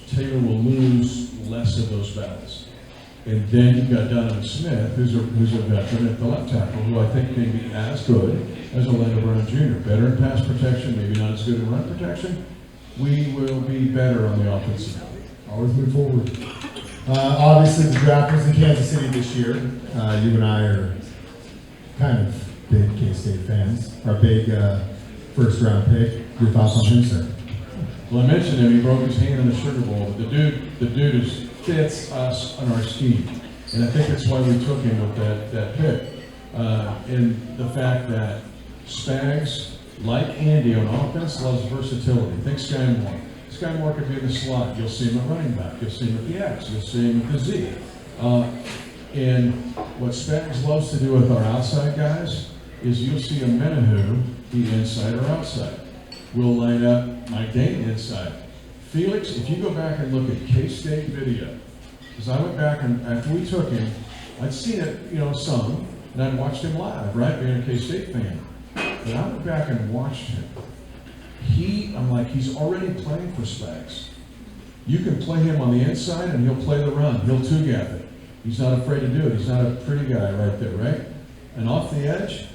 Taylor will lose less of those battles. And then you've got Donovan Smith, who's a veteran at the left tackle, who I think may be as good as Orlando Brown Jr. Better in pass protection, maybe not as good in run protection. We will be better on the offensive side. always move forward. Obviously, the draft was in Kansas City this year. You and I are kind of big K-State fans. Our big first-round pick. Your thoughts on him, sir? Well, I mentioned him. He broke his hand in the Sugar Bowl. But the dude fits us on our scheme, and I think that's why we took him with that pick. And the fact that Spags, like Andy on offense, loves versatility. Think Sky Moore. Sky Moore could be in the slot. You'll see him at running back. You'll see him at the X. You'll see him at the Z. And what Spags loves to do with our outside guys is you'll see a Menahu be inside or outside. We'll line up Mike Dane inside. Felix, if you go back and look at K-State video, because I went back and after we took him, I'd seen it, some, and I'd watched him live, right, being a K-State fan. But I went back and watched him. I'm like, he's already playing for Spags. You can play him on the inside and he'll play the run. He'll two-gap it. He's not afraid to do it. He's not a pretty guy right there, right? And off the edge,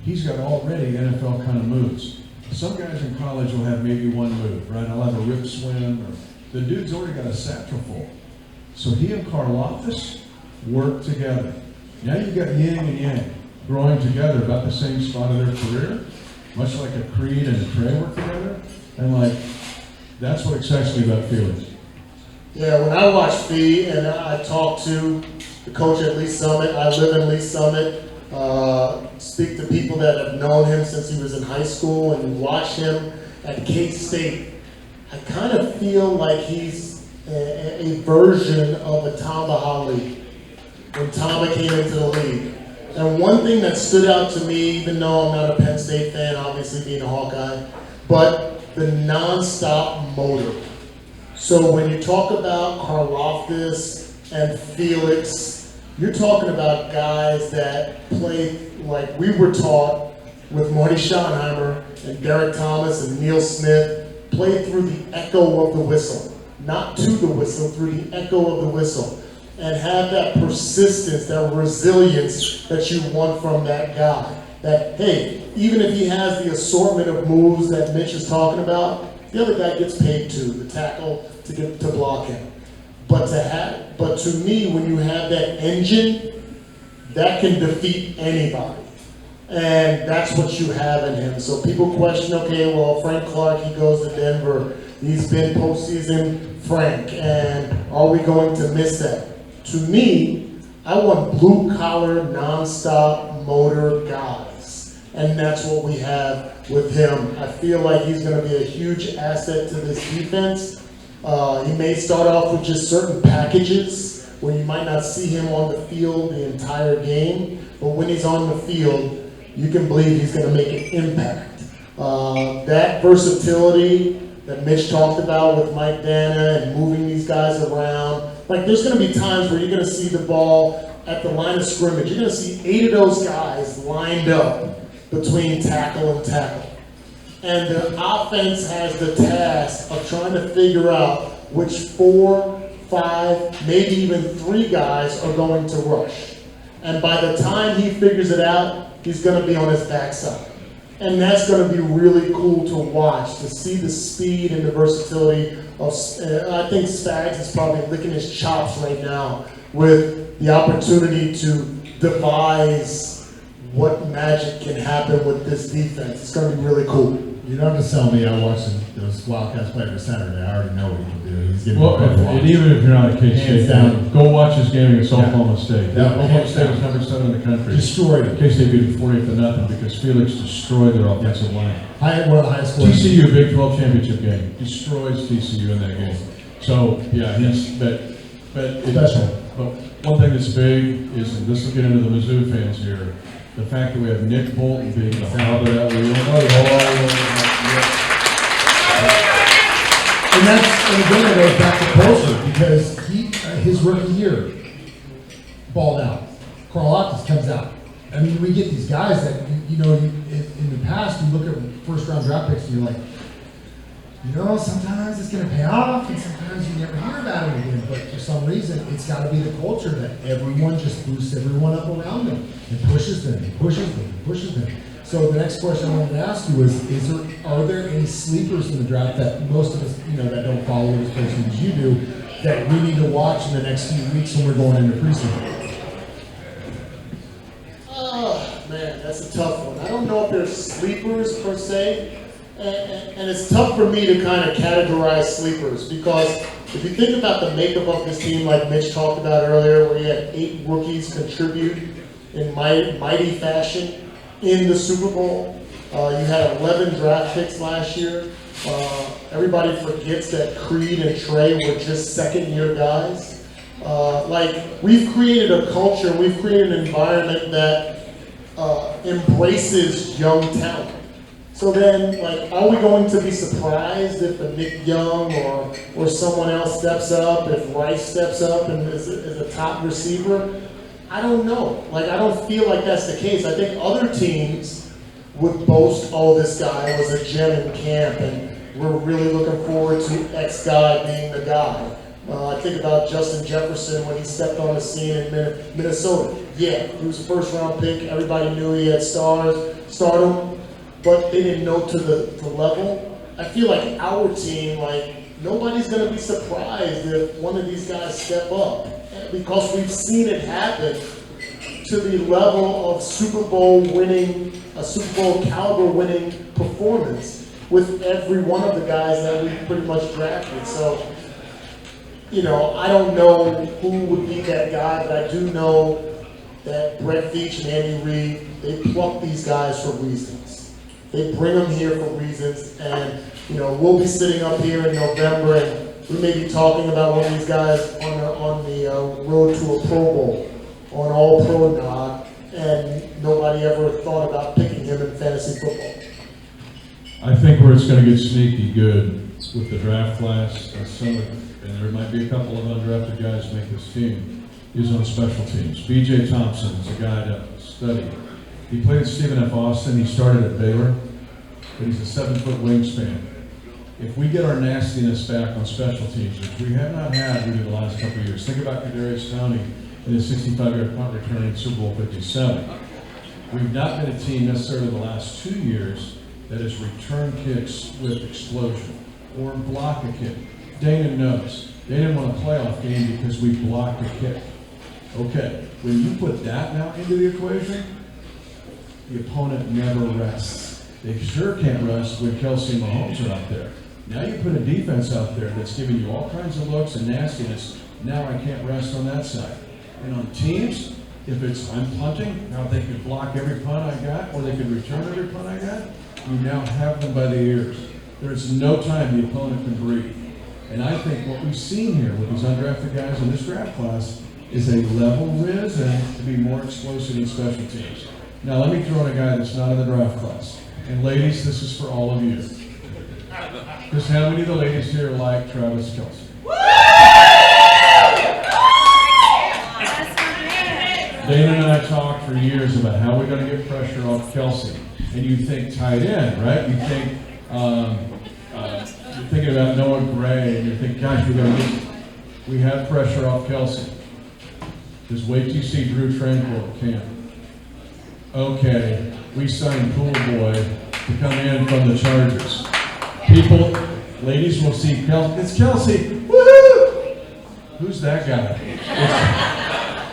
he's got already NFL kind of moves. Some guys in college will have maybe one move, right? I'll have a rip swim. Or the dude's already got a satchel full. So he and Karlaftis work together. Now you've got yin and yang growing together about the same spot of their career, much like a Creed and a Trey work together. And that's what excites me about Felix. Yeah, when I watch Fee and I talk to the coach at Lee Summit, I live in Lee Summit, speak to people that have known him since he was in high school and watch him at K-State, I kind of feel like he's a version of a Tamba Hali when Tamba came into the league. And one thing that stood out to me, even though I'm not a Penn State fan, obviously being a Hawkeye, but the non-stop motor. So when you talk about Karlaftis and Felix, you're talking about guys that play like we were taught with Marty Schottenheimer and Derek Thomas and Neil Smith, played through the echo of the whistle. Not to the whistle, through the echo of the whistle. And have that persistence, that resilience that you want from that guy. That, hey, even if he has the assortment of moves that Mitch is talking about, the other guy gets paid too, the tackle to block him. But to me, when you have that engine, that can defeat anybody. And that's what you have in him. So people question, okay, well, Frank Clark, he goes to Denver. He's been postseason Frank, and are we going to miss that? To me, I want blue-collar, non-stop motor guys. And that's what we have with him. I feel like he's going to be a huge asset to this defense. He may start off with just certain packages where you might not see him on the field the entire game, but when he's on the field, you can believe he's going to make an impact. That versatility that Mitch talked about with Mike Dana and moving these guys around, like there's going to be times where you're going to see the ball at the line of scrimmage. You're going to see 8 of those guys lined up between tackle and tackle. And the offense has the task of trying to figure out which 4, 5, maybe even 3 guys are going to rush. And by the time he figures it out, he's going to be on his backside. And that's going to be really cool to watch, to see the speed and the versatility of, I think Spags is probably licking his chops right now with the opportunity to devise what magic can happen with this defense. It's going to be really cool. You don't have to tell me I watched those Wildcats play every Saturday. I already know what he can do. He's getting And even if you're not a K-State fan, go watch his game against Oklahoma State. Yeah. Oklahoma State was number 7 in the country. Destroyed him. K-State beat him 48-0 because Felix destroyed their offensive line. One of the highest scores. TCU Big 12 championship game destroys TCU in that game. So yeah, but Special. But one thing that's big is, and this will get into the Mizzou fans here, the fact that we have Nick Bolton being the father that we And again, it goes back to culture because his rookie year balled out. Karlaftis comes out. I mean, we get these guys that, in the past, you look at first-round draft picks and you're like, sometimes it's going to pay off and sometimes you never hear about it again. But for some reason, it's got to be the culture that everyone just boosts everyone up around them and pushes them and pushes them and pushes them. So the next question I wanted to ask you are there any sleepers in the draft that most of us, that don't follow as closely as you do, that we need to watch in the next few weeks when we're going into preseason? Oh, man, that's a tough one. I don't know if there's sleepers per se. And it's tough for me to kind of categorize sleepers because if you think about the makeup of this team, like Mitch talked about earlier, where you had 8 rookies contribute in mighty fashion in the Super Bowl. You had 11 draft picks last year. Everybody forgets that Creed and Trey were just second-year guys. We've created a culture, we've created an environment that embraces young talent. So then, are we going to be surprised if a Nick Young or someone else steps up, if Rice steps up and is a top receiver? I don't know. I don't feel like that's the case. I think other teams would boast, this guy was a gem in camp, and we're really looking forward to X guy being the guy. I think about Justin Jefferson when he stepped on the scene in Minnesota. Yeah, he was a first-round pick. Everybody knew he had stardom. But they didn't know to the level. I feel like our team, nobody's going to be surprised if one of these guys step up because we've seen it happen to the level of Super Bowl caliber winning performance with every one of the guys that we pretty much drafted. So, I don't know who would be that guy, but I do know that Brett Veach and Andy Reid, they pluck these guys for reasons. They bring them here for reasons, and we'll be sitting up here in November, and we may be talking about one of these guys on the road to a Pro Bowl, on All Pro nod, and nobody ever thought about picking him in fantasy football. I think where it's going to get sneaky good with the draft class. And there might be a couple of undrafted guys make this team. He's on special teams. B.J. Thompson is a guy to study. He played at Stephen F. Austin. He started at Baylor, but he's a 7-foot wingspan. If we get our nastiness back on special teams, which we have not had really the last couple of years, think about Kadarius Toney in his 65-yard punt return in Super Bowl 57. We've not been a team necessarily the last 2 years that has returned kicks with explosion or block a kick. Danan knows. They didn't want a playoff game because we blocked a kick. Okay, when you put that now into the equation, the opponent never rests. They sure can't rest when Kelsey and Mahomes are out there. Now you put a defense out there that's giving you all kinds of looks and nastiness. Now I can't rest on that side. And on teams, if it's I'm punting, now they could block every punt I got, or they could return every punt I got. You now have them by the ears. There's no time the opponent can breathe. And I think what we've seen here with these undrafted guys in this draft class is a level risen to be more explosive in special teams. Now let me throw in a guy that's not in the draft class. And ladies, this is for all of you. Because how many of the ladies here like Travis Kelce? Dana and I talked for years about how we're going to get pressure off Kelce. And you think tight end, right? You think, you're thinking about Noah Gray, and you think, gosh, we have pressure off Kelce. Just wait till you see Drew Tranquil at camp. Okay, we signed Pool Boy to come in from the Chargers. Ladies will see Kelce. It's Kelce. Woohoo! Who's that guy?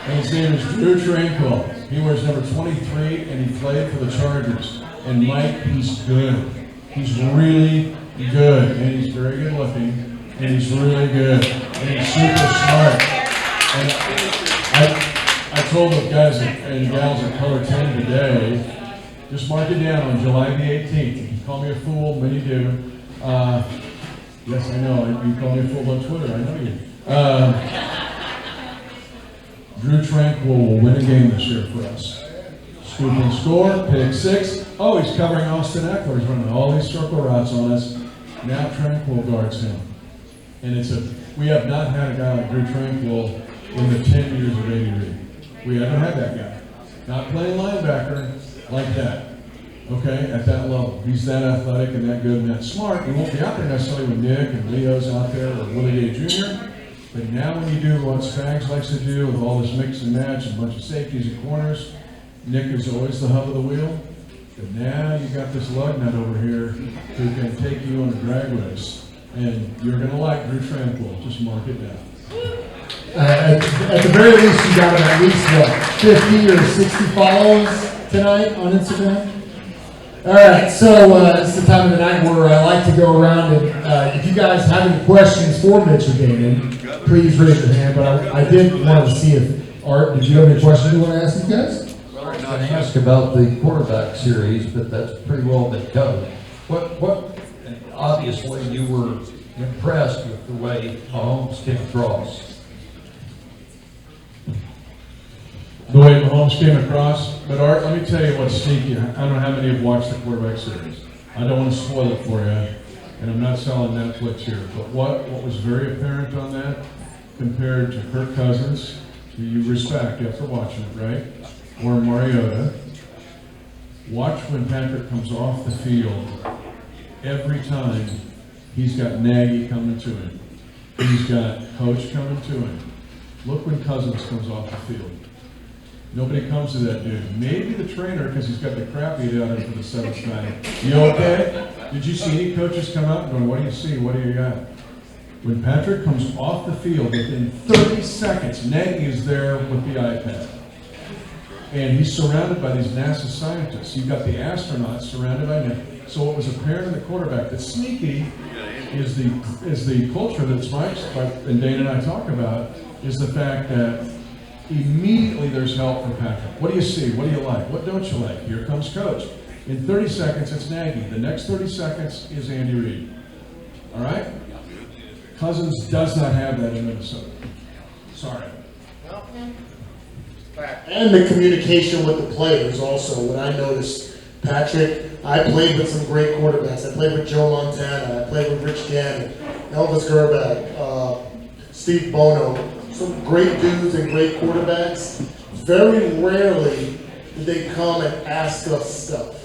And his name is Drew Tranquil. He wears number 23, and he played for the Chargers. And Mike, he's good. He's really good, and he's very good looking, and he's really good, and he's super smart. And I told the guys and gals at Color 10 today, just mark it down on July the 18th. You can call me a fool, many do. Yes, I know, you call me a fool on Twitter, I know you. Drew Tranquil will win a game this year for us. Scoop and score, pick 6. Oh, he's covering Austin Eckler. He's running all these circle routes on us. Now Tranquil guards him. And we have not had a guy like Drew Tranquil in the 10 years of Andy Reid. We haven't had that guy. Not playing linebacker like that. Okay, at that level. He's that athletic and that good and that smart. He won't be out there necessarily with Nick and Leo's out there or Willie Gay Jr. But now when you do what Spags likes to do with all this mix and match and a bunch of safeties and corners, Nick is always the hub of the wheel. But now you got this lug nut over here who can take you on a drag race. And you're going to like Drew Tranquil. Just mark it down. At the very least, you got at least, what, 50 or 60 follows tonight on Instagram? All right, so it's the time of the night where I like to go around and if you guys have any questions for Mitch or Danan, please raise your hand. But I did want to see if, Art, did you have any questions you want to ask these guys? Well, I was going to ask about the quarterback series, but that's pretty well been covered. Obviously you were impressed with the way Mahomes came across. The way Mahomes came across. But Art, let me tell you what's sneaky. I don't know how many have watched the quarterback series. I don't want to spoil it for you, and I'm not selling Netflix here. But what was very apparent on that, compared to Kirk Cousins, who you respect after watching it, right? Or Mariota. Watch when Patrick comes off the field. Every time he's got Nagy coming to him. He's got Coach coming to him. Look when Cousins comes off the field. Nobody comes to that dude. Maybe the trainer, because he's got the crap beat out of him for the 7th time. You okay? Did you see any coaches come out and go, what do you see? What do you got? When Patrick comes off the field, within 30 seconds, Nagy is there with the iPad. And he's surrounded by these NASA scientists. You've got the astronauts surrounded by Nagy. So what was apparent in the quarterback that's sneaky is the culture that Mike and Dana and I talk about, is the fact that immediately there's help from Patrick. What do you see? What do you like? What don't you like? Here comes Coach. In 30 seconds, it's Nagy. The next 30 seconds is Andy Reid. All right? Cousins does not have that in Minnesota. Sorry. And the communication with the players also. What I noticed Patrick, I played with some great quarterbacks. I played with Joe Montana. I played with Rich Gannon, Elvis Gerbach, Steve Bono. Some great dudes and great quarterbacks. Very rarely did they come and ask us stuff,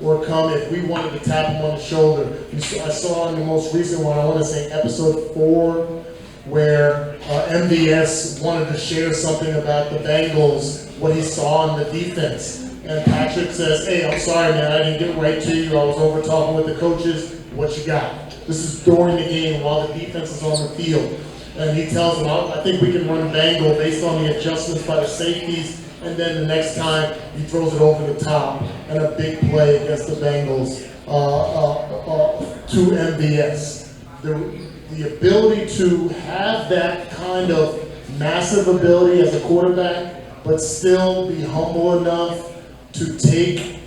or come if we wanted to tap them on the shoulder. I saw in the most recent one, I want to say episode 4, where MVS wanted to share something about the Bengals, what he saw in the defense. And Patrick says, hey, I'm sorry, man, I didn't get right to you. I was over talking with the coaches. What you got? This is during the game while the defense is on the field. And he tells them, I think we can run Bengal based on the adjustments by the safeties. And then the next time, he throws it over the top and a big play against the Bengals to MVS. The ability to have that kind of massive ability as a quarterback, but still be humble enough to take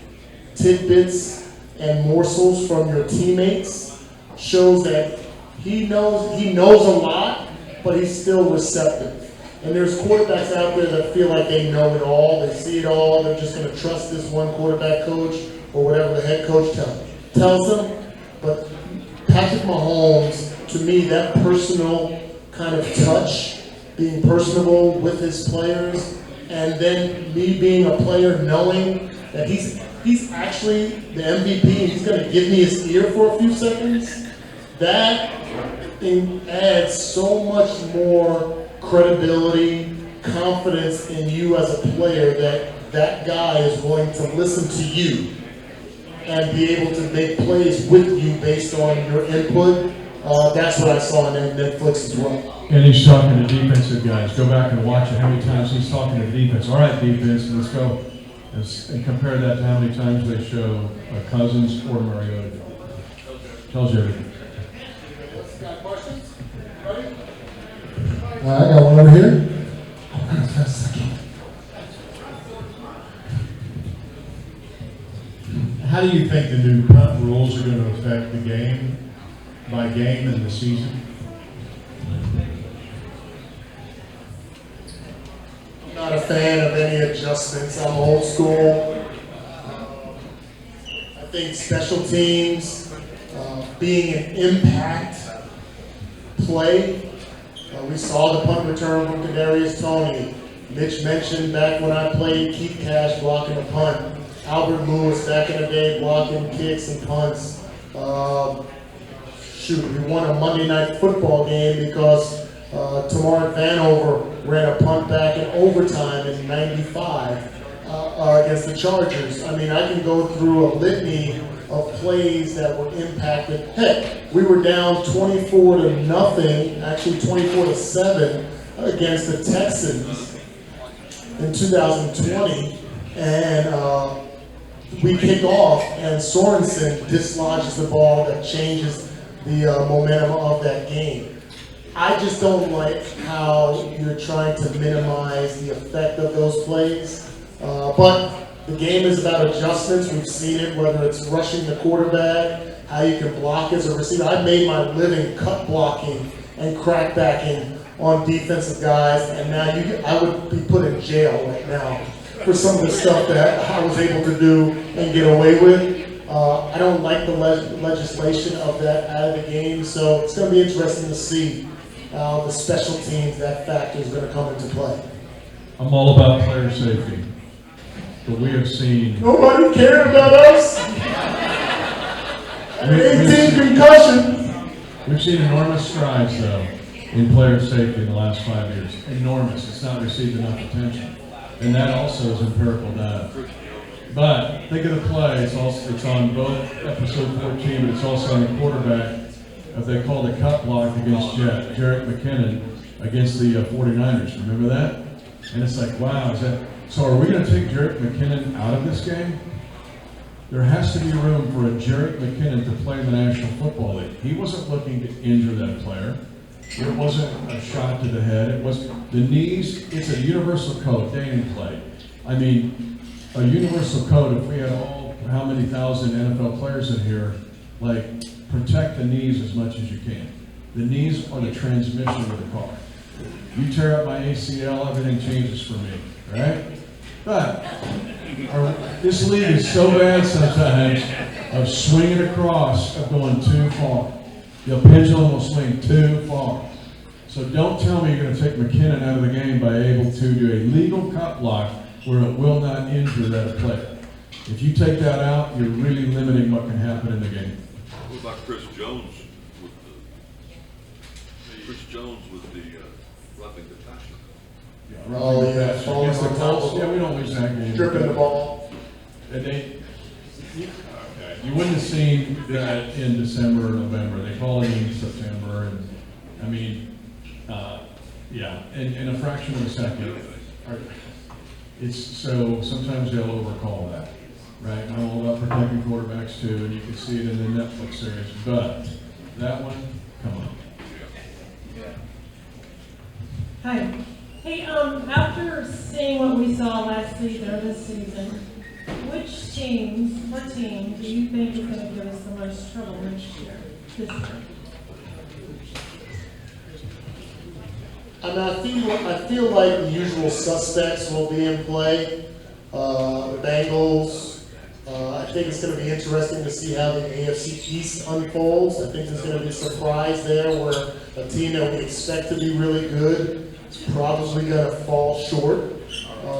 tidbits and morsels from your teammates shows that he knows a lot, but he's still receptive. And there's quarterbacks out there that feel like they know it all, they see it all, they're just going to trust this one quarterback coach or whatever the head coach tells them. But Patrick Mahomes, to me, that personal kind of touch, being personable with his players, and then me being a player knowing that he's actually the MVP and he's going to give me his ear for a few seconds, that adds so much more credibility, confidence in you as a player that guy is willing to listen to you and be able to make plays with you based on your input. That's what I saw on Netflix as well. And he's talking to defensive guys. Go back and watch it. How many times he's talking to defense? All right, defense, let's go. And compare that to how many times they show Cousins or Mariota. Tells you everything. Got questions? Ready? I got one over here. How do you think the new punt rules are going to affect the game by game in the season? I'm not a fan of any adjustments. I'm old school. I think special teams being an impact play. We saw the punt return from Kadarius Toney. Mitch mentioned back when I played Keith Cash blocking a punt. Albert Lewis back in the day blocking kicks and punts. We won a Monday Night Football game because Tamar Vanover ran a punt back in overtime in '95 against the Chargers. I mean, I can go through a litany of plays that were impacted. Heck, we were down 24-0, actually 24-7 against the Texans in 2020, and we kick off, and Sorensen dislodges the ball that changes the momentum of that game. I just don't like how you're trying to minimize the effect of those plays, but the game is about adjustments. We've seen it, whether it's rushing the quarterback, how you can block as a receiver. I made my living cut blocking and crackbacking on defensive guys, and now I would be put in jail right now for some of the stuff that I was able to do and get away with. I don't like the legislation of that out of the game, so it's going to be interesting to see how the special teams, that factor is going to come into play. I'm all about player safety, but we have seen... Nobody cared about us. 18 concussions. We've seen enormous strides, though, in player safety in the last 5 years. Enormous. It's not received enough attention. And that also is empirical data. But think of the play. It's on both episode 14, but it's also on the quarterback. If they called a cut block against Jerick McKinnon against the 49ers. Remember that? And it's like, wow, so are we going to take Jerick McKinnon out of this game? There has to be room for a Jerick McKinnon to play in the National Football League. He wasn't looking to injure that player. It wasn't a shot to the head. It was the knees. It's a universal code. Danan played. I mean, a universal code. If we had how many thousand NFL players in here, like protect the knees as much as you can. The knees are the transmission of the car. You tear up my ACL, everything changes for me, right? But This league is so bad sometimes of swinging across, of going too far. The pendulum will swing too far. So don't tell me you're going to take McKinnon out of the game by able to do a legal cut block where it will not injure that player. If you take that out, you're really limiting what can happen in the game. What about Chris Jones with the roughing the passer? Yeah, Oh, yeah, against falling the on top Colts. of Yeah, we don't lose that game. Stripping the ball. And you wouldn't have seen that in December or November. They call it in September, and I mean, yeah, in a fraction of a second. It's so sometimes they'll overcall that, right? And I'm all about protecting quarterbacks too, and you can see it in the Netflix series. But that one, come on. Hi. Hey, after seeing what we saw last season or this season, which team do you think is going to give us the most trouble next year, this year? I feel like the usual suspects will be in play. The Bengals. I think it's going to be interesting to see how the AFC East unfolds. I think there's going to be a surprise there where a team that we expect to be really good is probably going to fall short.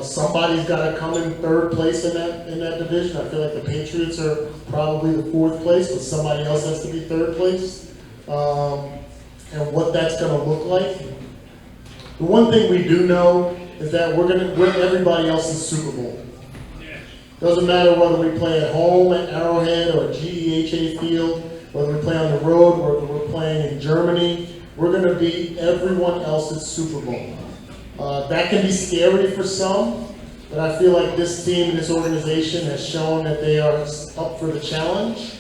Somebody's got to come in third place in that division. I feel like the Patriots are probably the fourth place, but somebody else has to be third place. And what that's going to look like. The one thing we do know is that we're everybody else's Super Bowl. Doesn't matter whether we play at home at Arrowhead or GEHA Field, whether we play on the road, whether we're playing in Germany, we're going to be everyone else's Super Bowl. That can be scary for some, but I feel like this team and this organization has shown that they are up for the challenge.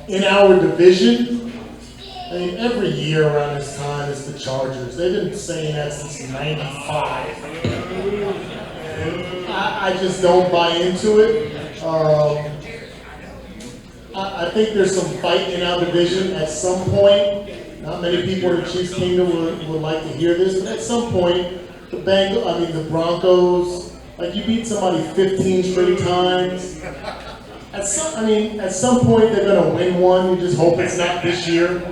In our division, I mean, every year around this time it's the Chargers. They've been saying that since '95. I just don't buy into it. I think there's some fight in our division at some point. Not many people in the Chiefs Kingdom would like to hear this, but at some point, the Broncos, like you beat somebody 15 straight times. At some point they're going to win one. You just hope it's not this year.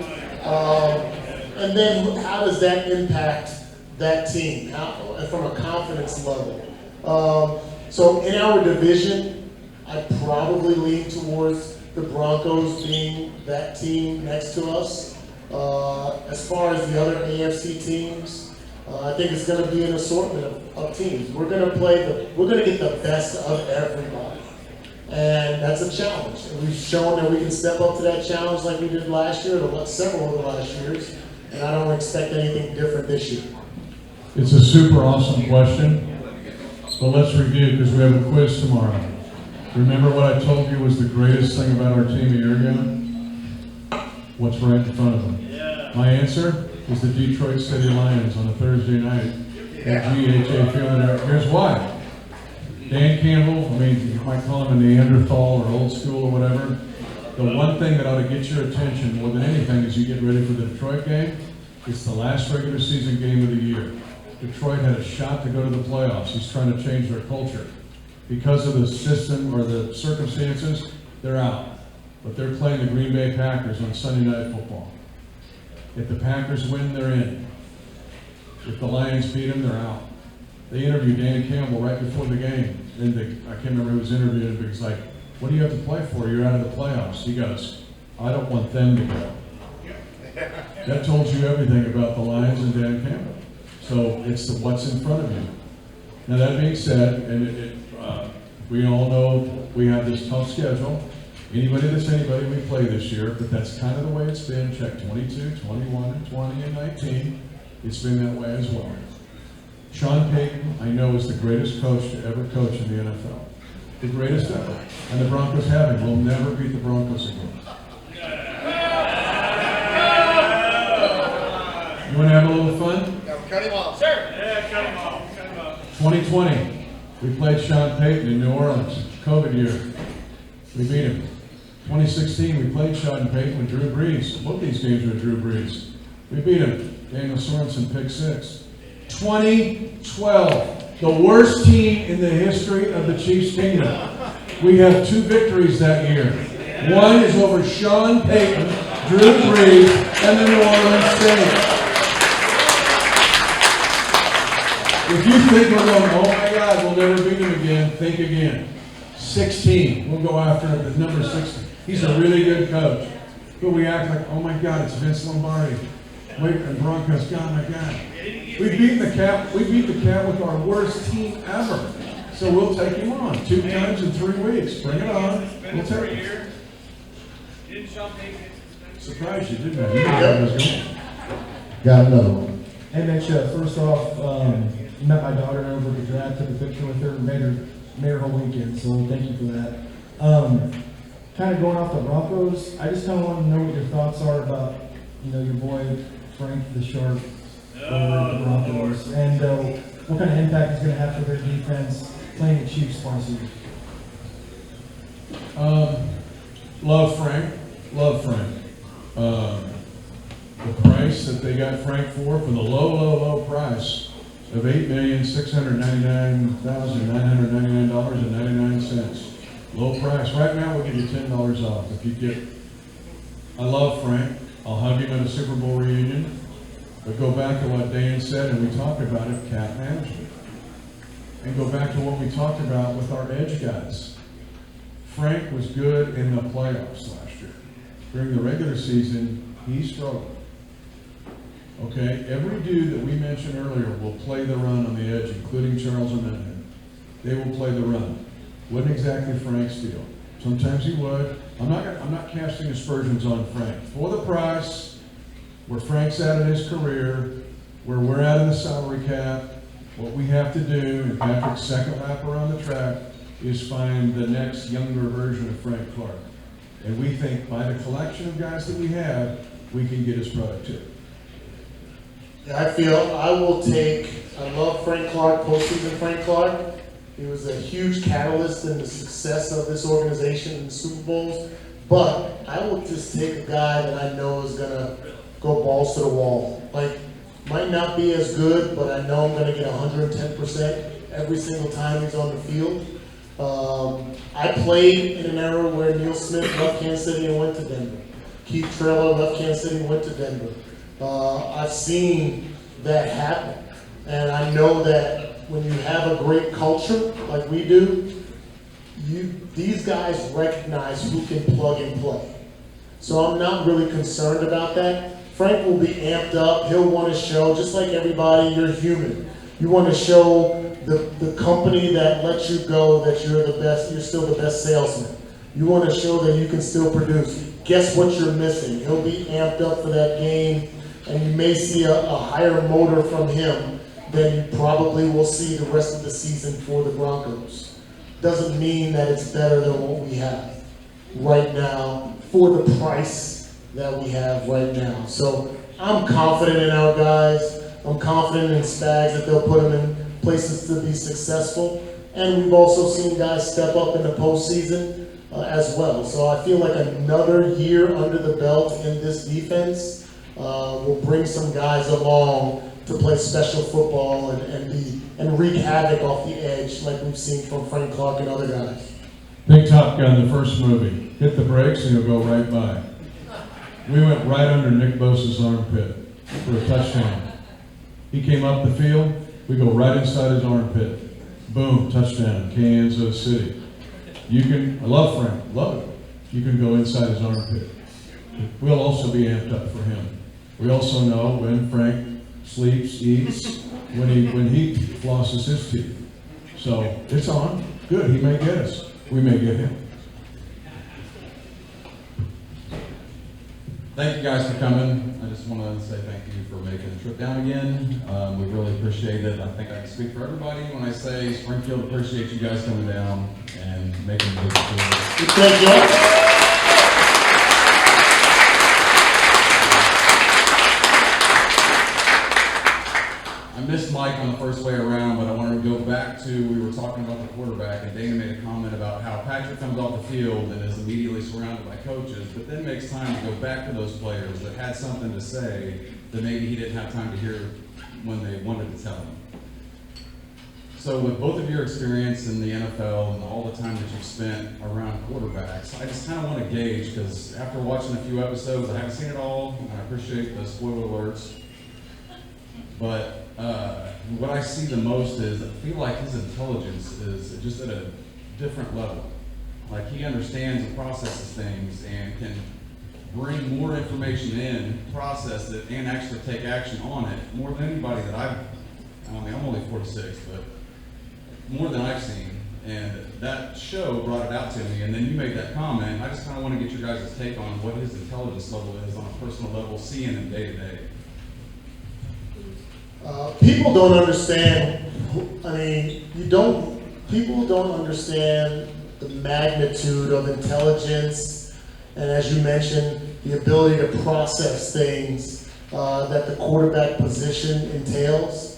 And then how does that impact that team from a confidence level? So in our division, I probably lean towards the Broncos being that team next to us. As far as the other AFC teams, I think it's going to be an assortment of teams. We're going to get the best of everybody. And that's a challenge. And we've shown that we can step up to that challenge like we did last year, or several of the last years. And I don't expect anything different this year. It's a super awesome question. But let's review because we have a quiz tomorrow. Remember what I told you was the greatest thing about our team a year ago? What's right in front of them? Yeah. My answer is the Detroit City Lions on a Thursday night at GHA Field. Here's why. Dan Campbell, you might call him a Neanderthal or old school or whatever. The one thing that ought to get your attention more than anything as you get ready for the Detroit game, it's the last regular season game of the year. Detroit had a shot to go to the playoffs. He's trying to change their culture. Because of the system or the circumstances, they're out. But they're playing the Green Bay Packers on Sunday Night Football. If the Packers win, they're in. If the Lions beat them, they're out. They interviewed Dan Campbell right before the game. And I can't remember who was interviewed, but he's like, what do you have to play for? You're out of the playoffs. He goes, I don't want them to go. That told you everything about the Lions and Dan Campbell. So it's what's in front of you. Now that being said, and we all know we have this tough schedule. Anybody we play this year, but that's kind of the way it's been. Check 22, 21, and 20, and 19. It's been that way as well. Sean Payton, I know, is the greatest coach to ever coach in the NFL. The greatest ever. And the Broncos have him. We'll never beat the Broncos again. You want to have a little fun? Cut him off. Sure. Yeah, cut him off. 2020, we played Sean Payton in New Orleans, COVID year. We beat him. 2016, we played Sean Payton with Drew Brees. Both these games were Drew Brees. We beat him. Daniel Sorensen, pick 6. 2012, The worst team in the history of the Chiefs kingdom. We have 2 victories that year. One is over Sean Payton, Drew Brees, and the New Orleans Saints. If you think we're going, oh my God, we'll never beat him again, think again. 16, we'll go after the number 16. He's a really good coach. But we act like, oh my God, it's Vince Lombardi. Wait, and Broncos, God, my God. We beat the Cat with our worst team ever. So we'll take him on 2 times in 3 weeks. Bring it on. We'll take him. Surprised you, didn't I? You knew where I was going. Got another one. Hey Mitch, first off, met my daughter over at the draft, took a picture with her, made her whole weekend, so thank you for that. Kind of going off the Broncos, I just kind of want to know what your thoughts are about, your boy Frank the Shark over at the Broncos, and what kind of impact it's going to have for their defense playing the Chiefs twice a year. Love Frank. The price that they got Frank for the low price of $8,699,999.99. Low price. Right now we'll give you $10 off if you get. I love Frank. I'll hug him at a Super Bowl reunion. But go back to what Dan said, and we talked about it, cap management. And go back to what we talked about with our edge guys. Frank was good in the playoffs last year. During the regular season, he struggled. Okay, every dude that we mentioned earlier will play the run on the edge, including Charles Omenihu. They will play the run. Wasn't exactly Frank's deal. Sometimes he would. I'm not casting aspersions on Frank. For the price, where Frank's at in his career, where we're at in the salary cap, what we have to do in Patrick's second lap around the track is find the next younger version of Frank Clark. And we think by the collection of guys that we have, we can get his productivity. I love Frank Clark, postseason Frank Clark. He was a huge catalyst in the success of this organization in the Super Bowls. But I will just take a guy that I know is going to go balls to the wall. Might not be as good, but I know I'm going to get 110% every single time he's on the field. I played in an era where Neil Smith left Kansas City and went to Denver. Keith Trello left Kansas City and went to Denver. I've seen that happen. And I know that when you have a great culture like we do, these guys recognize who can plug and play. So I'm not really concerned about that. Frank will be amped up. He'll want to show, just like everybody, you're human. You want to show the company that lets you go that you're the best, you're still the best salesman. You want to show that you can still produce. Guess what you're missing? He'll be amped up for that game, and you may see a higher motor from him than you probably will see the rest of the season for the Broncos. Doesn't mean that it's better than what we have right now for the price that we have right now. So I'm confident in our guys. I'm confident in Spags that they'll put them in places to be successful. And we've also seen guys step up in the postseason as well. So I feel like another year under the belt in this defense will bring some guys along to play special football and wreak havoc off the edge like we've seen from Frank Clark and other guys. Big Top Gun, the first movie. Hit the brakes and you'll go right by. We went right under Nick Bosa's armpit for a touchdown. He came up the field, we go right inside his armpit. Boom, touchdown, Kansas City. I love Frank, love it. You can go inside his armpit. We'll also be amped up for him. We also know when Frank sleeps, eats, when he flosses his teeth. So it's on. Good, he may get us. We may get him. Thank you guys for coming. I just want to say thank you for making the trip down again. We really appreciate it. I think I can speak for everybody when I say Springfield appreciates you guys coming down and making the big tour. Thank you. I missed Mike on the first way around, but I wanted to go back to, we were talking about the quarterback, and Dana made a comment about how Patrick comes off the field and is immediately surrounded by coaches, but then makes time to go back to those players that had something to say that maybe he didn't have time to hear when they wanted to tell him. So with both of your experience in the NFL and all the time that you've spent around quarterbacks, I just kind of want to gauge, because after watching a few episodes, I haven't seen it all, and I appreciate the spoiler alerts. But what I see the most is I feel like his intelligence is just at a different level. Like he understands and processes things and can bring more information in, process it, and actually take action on it more than anybody that I mean, I'm only 46, but more than I've seen. And that show brought it out to me, and then you made that comment. I just kind of want to get your guys' take on what his intelligence level is on a personal level, seeing him day to day. People don't understand, I mean, people don't understand the magnitude of intelligence, and as you mentioned, the ability to process things that the quarterback position entails.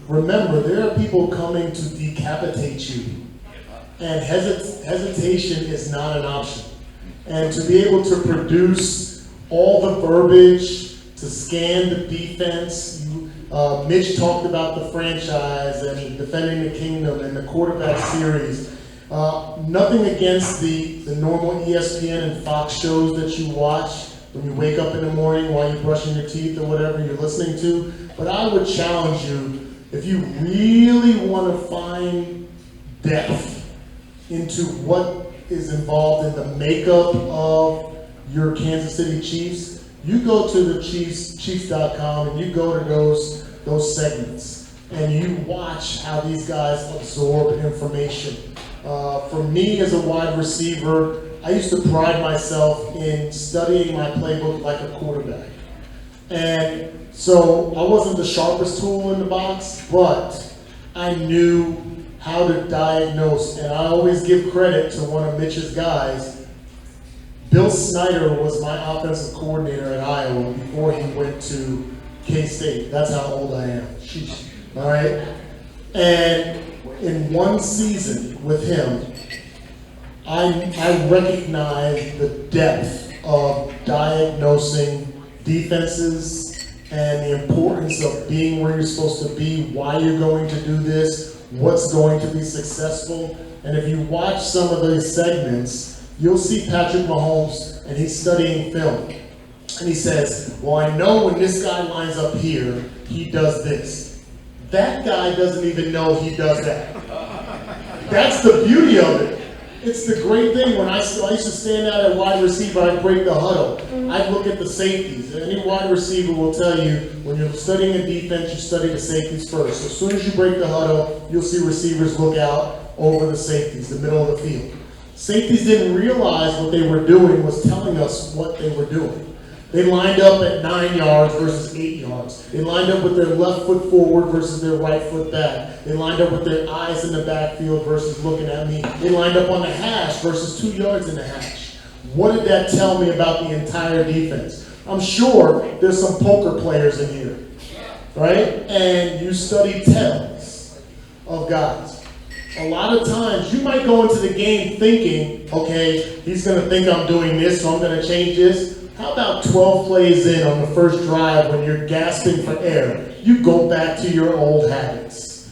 Remember, there are people coming to decapitate you, and hesitation is not an option. And to be able to produce all the verbiage, to scan the defense, Mitch talked about the franchise and defending the kingdom and the quarterback series. Nothing against the normal ESPN and Fox shows that you watch when you wake up in the morning while you're brushing your teeth or whatever you're listening to. But I would challenge you, if you really want to find depth into what is involved in the makeup of your Kansas City Chiefs, you go to the Chiefs.com and you go to those segments and you watch how these guys absorb information. For me as a wide receiver, I used to pride myself in studying my playbook like a quarterback. And so I wasn't the sharpest tool in the box, but I knew how to diagnose. And I always give credit to one of Mitch's guys. Bill Snyder was my offensive coordinator at Iowa before he went to K-State. That's how old I am. Sheesh. All right? And in one season with him, I recognized the depth of diagnosing defenses and the importance of being where you're supposed to be, why you're going to do this, what's going to be successful. And if you watch some of those segments, you'll see Patrick Mahomes, and he's studying film. And he says, well, I know when this guy lines up here, he does this. That guy doesn't even know he does that. That's the beauty of it. It's the great thing. When I used to stand out at wide receiver, I'd break the huddle. I'd look at the safeties. Any wide receiver will tell you, when you're studying a defense, you study the safeties first. So as soon as you break the huddle, you'll see receivers look out over the safeties, the middle of the field. Safeties didn't realize what they were doing was telling us what they were doing. They lined up at 9 yards versus 8 yards. They lined up with their left foot forward versus their right foot back. They lined up with their eyes in the backfield versus looking at me. They lined up on the hash versus 2 yards in the hash. What did that tell me about the entire defense? I'm sure there's some poker players in here, right? And you study tells of guys. A lot of times you might go into the game thinking, okay, he's going to think I'm doing this, so I'm going to change this. How about 12 plays in on the first drive when you're gasping for air? You go back to your old habits.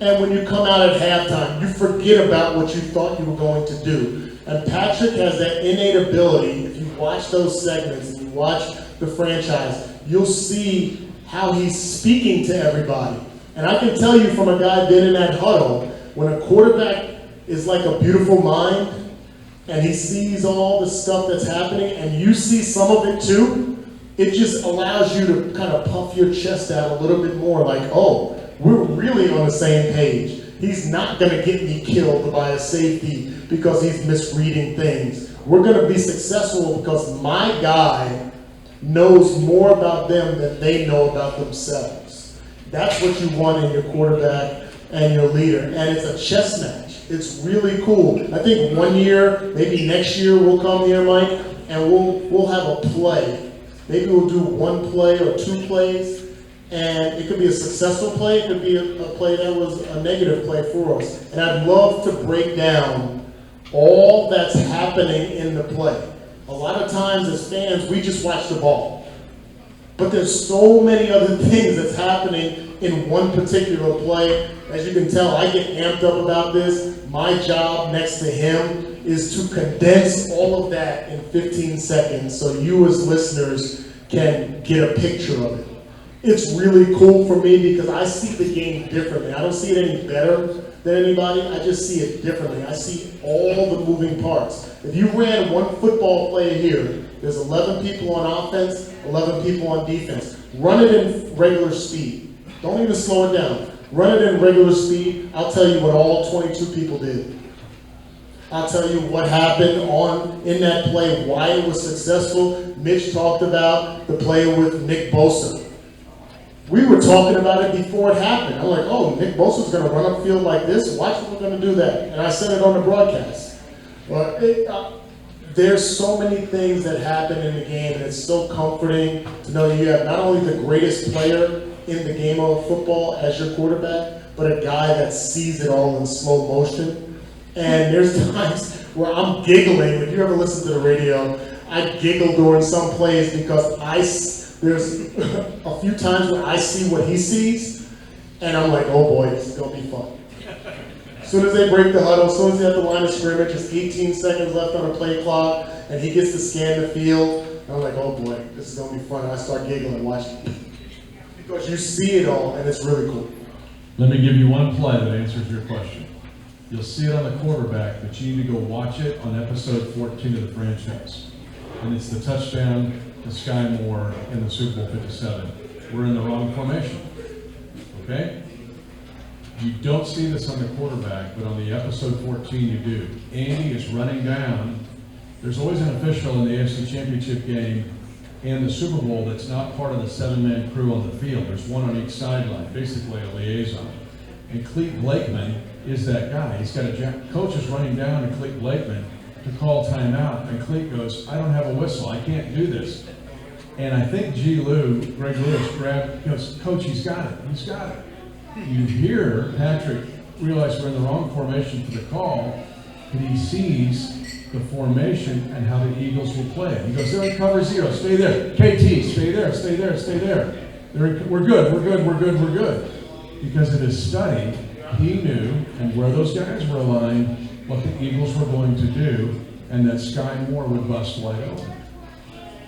And when you come out at halftime, you forget about what you thought you were going to do. And Patrick has that innate ability. If you watch those segments and you watch the franchise, you'll see how he's speaking to everybody. And I can tell you from a guy been in that huddle, when a quarterback is like a beautiful mind, and he sees all the stuff that's happening, and you see some of it too, it just allows you to kind of puff your chest out a little bit more, like, oh, we're really on the same page. He's not going to get me killed by a safety because he's misreading things. We're going to be successful because my guy knows more about them than they know about themselves. That's what you want in your quarterback and your leader, and it's a chess match. It's really cool. I think one year, maybe next year, we'll come here, Mike, and we'll have a play. Maybe we'll do one play or 2 plays, and it could be a successful play. It could be a play that was a negative play for us. And I'd love to break down all that's happening in the play. A lot of times as fans, we just watch the ball. But there's so many other things that's happening in one particular play. As you can tell, I get amped up about this. My job next to him is to condense all of that in 15 seconds so you as listeners can get a picture of it. It's really cool for me because I see the game differently. I don't see it any better than anybody. I just see it differently. I see all the moving parts. If you ran one football play here, there's 11 people on offense, 11 people on defense. Run it in regular speed. Don't even slow it down. Run it in regular speed. I'll tell you what all 22 people did. I'll tell you what happened in that play, why it was successful. Mitch talked about the play with Nick Bosa. We were talking about it before it happened. I'm like, oh, Nick Bosa's going to run upfield like this? Watch if we're going to do that. And I said it on the broadcast. But there's so many things that happen in the game, and it's so comforting to know you have not only the greatest player in the game of football as your quarterback, but a guy that sees it all in slow motion. And there's times where I'm giggling. If you ever listen to the radio, I giggle during some plays because there's a few times where I see what he sees, and I'm like, oh boy, this is going to be fun. As soon as they break the huddle, as soon as they have the line of scrimmage, just 18 seconds left on the play clock, and he gets to scan the field, and I'm like, oh boy, this is going to be fun. And I start giggling watching because you see it all, and it's really cool. Let me give you one play that answers your question. You'll see it on the quarterback, but you need to go watch it on episode 14 of the franchise. And it's the touchdown to Sky Moore in the Super Bowl 57. We're in the wrong formation, okay? You don't see this on the quarterback, but on the episode 14 you do. Andy is running down. There's always an official in the AFC Championship game and the Super Bowl that's not part of the 7-man crew on the field. There's one on each sideline, basically a liaison. And Clete Blakeman is that guy. He's got coach is running down to Clete Blakeman to call timeout, and Clete goes, I don't have a whistle, I can't do this. And I think Greg Lewis goes, Coach, he's got it. You hear Patrick realize we're in the wrong formation for the call, and he sees the formation and how the Eagles will play. He goes, they're in cover zero, stay there. KT, stay there. We're good. Because of his study, he knew, and where those guys were aligned, what the Eagles were going to do, and that Sky Moore would bust wide open.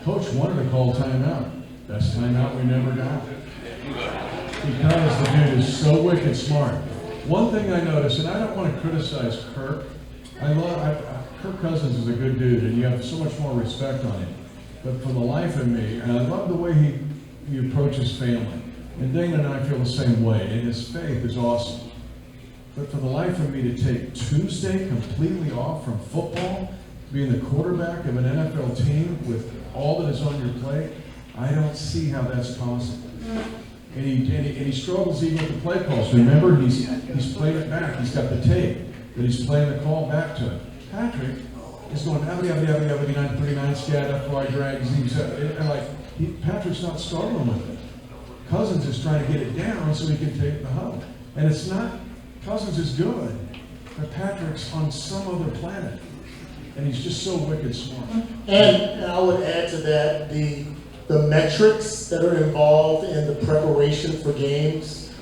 Coach wanted to call timeout. Best timeout we never got. Because the dude is so wicked smart. One thing I noticed, and I don't want to criticize Kirk. Kirk Cousins is a good dude, and you have so much more respect on him. But for the life of me, and I love the way he approaches family. And Danan and I feel the same way, and his faith is awesome. But for the life of me to take Tuesday completely off from football, being the quarterback of an NFL team with all that is on your plate, I don't see how that's possible. And he struggles even with the play calls. Remember, he's playing it back. He's got the tape, but he's playing the call back to him. Patrick is going, 39, scat, F-Y, drag, Z, and Patrick's not struggling with it. Cousins is trying to get it down so he can take the huddle. And it's not, Cousins is good, but Patrick's on some other planet. And he's just so wicked smart. And I would add to that the metrics that are involved in the preparation for games.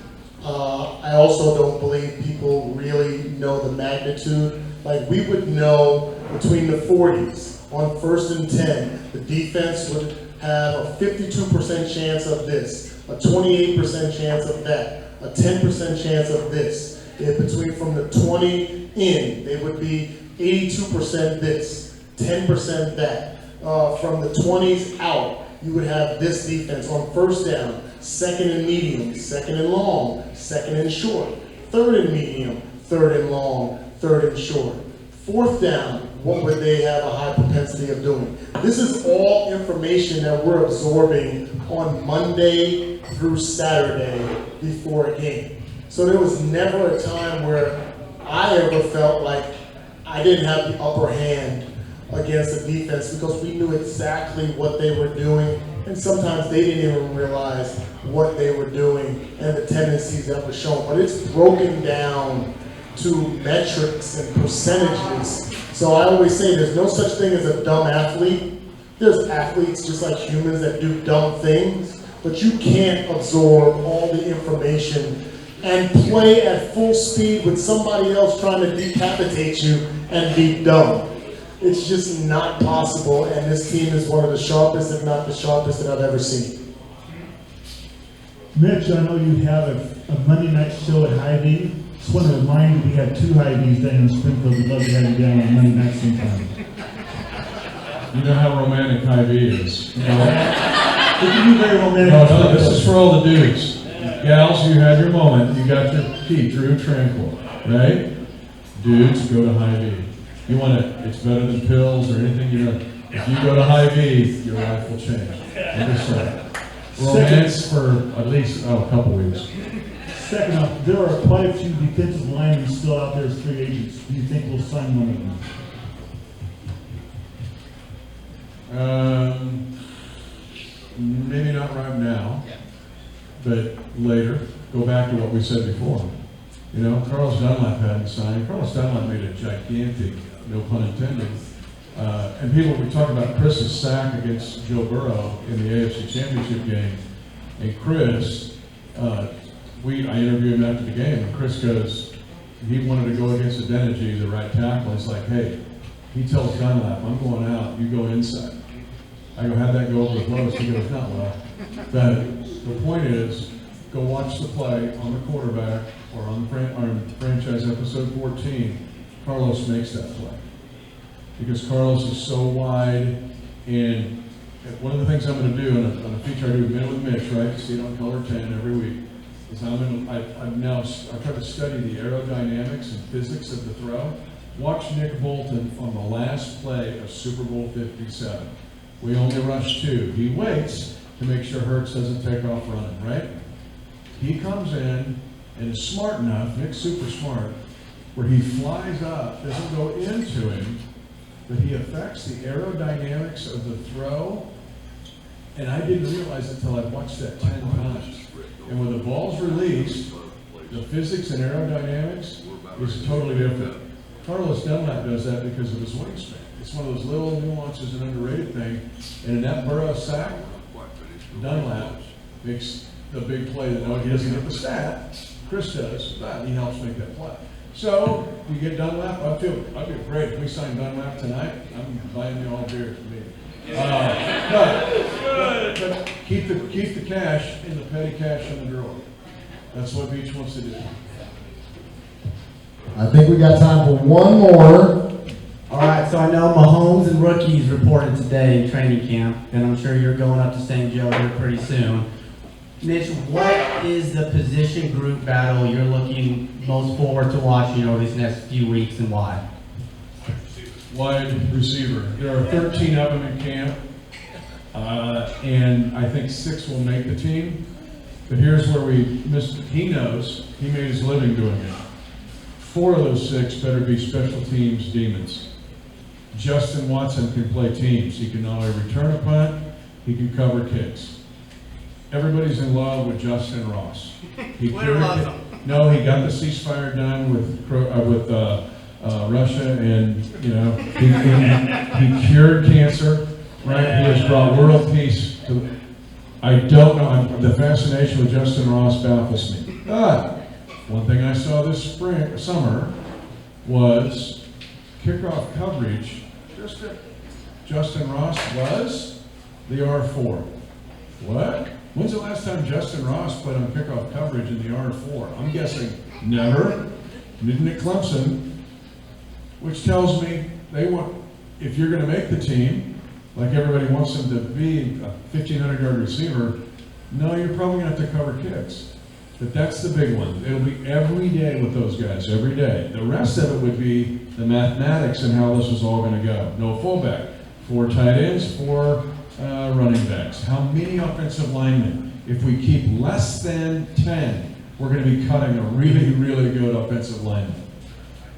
I also don't believe people really know the magnitude. Like we would know between the 40s on 1st and 10, the defense would have a 52% chance of this, a 28% chance of that, a 10% chance of this. Between from the 20 in, they would be 82% this, 10% that. From the 20s out, you would have this defense on first down, second and medium, second and long, second and short, third and medium, third and long, third and short. Fourth down, what would they have a high propensity of doing? This is all information that we're absorbing on Monday through Saturday before a game. So there was never a time where I ever felt like I didn't have the upper hand against the defense because we knew exactly what they were doing, and sometimes they didn't even realize what they were doing and the tendencies that were shown. But it's broken down to metrics and percentages. So I always say there's no such thing as a dumb athlete. There's athletes just like humans that do dumb things. but you can't absorb all the information and play at full speed with somebody else trying to decapitate you and be dumb. It's just not possible, and this team is one of the sharpest, if not the sharpest, that I've ever seen. Mitch, I know you have a Monday night show at Hy-Vee. Just want to remind you, we have 2 Hy-Vees down in Springfield. We'd love to have you down on Monday night sometime. You know how romantic Hy-Vee is. You know? It can be very romantic. No, this is for all the dudes. Gals, you had your moment. You got your key, Drew Tranquil, right? Dudes, go to Hy-Vee. You want it, it's better than pills or anything, you know. If you go to Hy-Vee, your life will change. I'm just saying. Romance for at least a couple weeks. Second off, there are quite a few defensive linemen still out there as free agents. Do you think we'll sign one of them? Maybe not right now, but later. Go back to what we said before. You know, Carlos Dunlap hadn't signed. Carlos Dunlap made a gigantic, no pun intended, and people, we talk about Chris's sack against Joe Burrow in the AFC Championship game, and Chris, I interviewed him after the game, and Chris goes, he wanted to go against Danan, the right tackle. It's like, hey, he tells Dunlap, I'm going out, you go inside. I go, how'd that go over the post? He goes, not well. But the point is, go watch the play on the quarterback or on franchise episode 14. Carlos makes that play. Because Carlos is so wide, and one of the things I'm going to do on a feature I do with Mitch, right? You see it on Color 10 every week. Is I've tried to study the aerodynamics and physics of the throw. Watch Nick Bolton on the last play of Super Bowl 57. We only rush 2. He waits to make sure Hurts doesn't take off running, right? He comes in and is smart enough, Nick's super smart, where he flies up, doesn't go into him, but he affects the aerodynamics of the throw. And I didn't realize it until I watched that 10 times. And when the ball's released, the physics and aerodynamics is totally different. Carlos Dunlap does that because of his wingspan. It's one of those little nuances and underrated thing. And in that Burrow sack, Dunlap makes the big play that he doesn't get the stat. Chris does, but he helps make that play. So you get Dunlap. I'd feel great if we signed Dunlap tonight. I'm buying you all beers for me. But keep the cash in the petty cash in the drawer. That's what Beach wants to do. I think we got time for one more. All right, so I know Mahomes and rookies reported today in training camp, and I'm sure you're going up to St. Joe here pretty soon. Mitch, what is the position group battle you're looking most forward to watching over these next few weeks, and why? Wide receiver. There are 13 of them in camp, and I think 6 will make the team. But here's where we missed. He knows. He made his living doing it. 4 of those 6 better be special teams demons. Justin Watson can play teams. He can not only return a punt, he can cover kicks. Everybody's in love with Justin Ross. He got the ceasefire done with Russia, and he cured cancer. Right? He has brought world peace to. I don't know. The fascination with Justin Ross baffles me. But one thing I saw this summer was kickoff coverage. Justin Ross was the R4. What? When's the last time Justin Ross played on kickoff coverage in the R4? I'm guessing never. Didn't at Clemson. Which tells me if you're going to make the team, like everybody wants him to be a 1,500-yard receiver, no, you're probably going to have to cover kicks. But that's the big one. It'll be every day with those guys, every day. The rest of it would be the mathematics and how this is all going to go. No fullback, 4 tight ends, 4 running backs. How many offensive linemen? If we keep less than 10, we're going to be cutting a really, really good offensive lineman.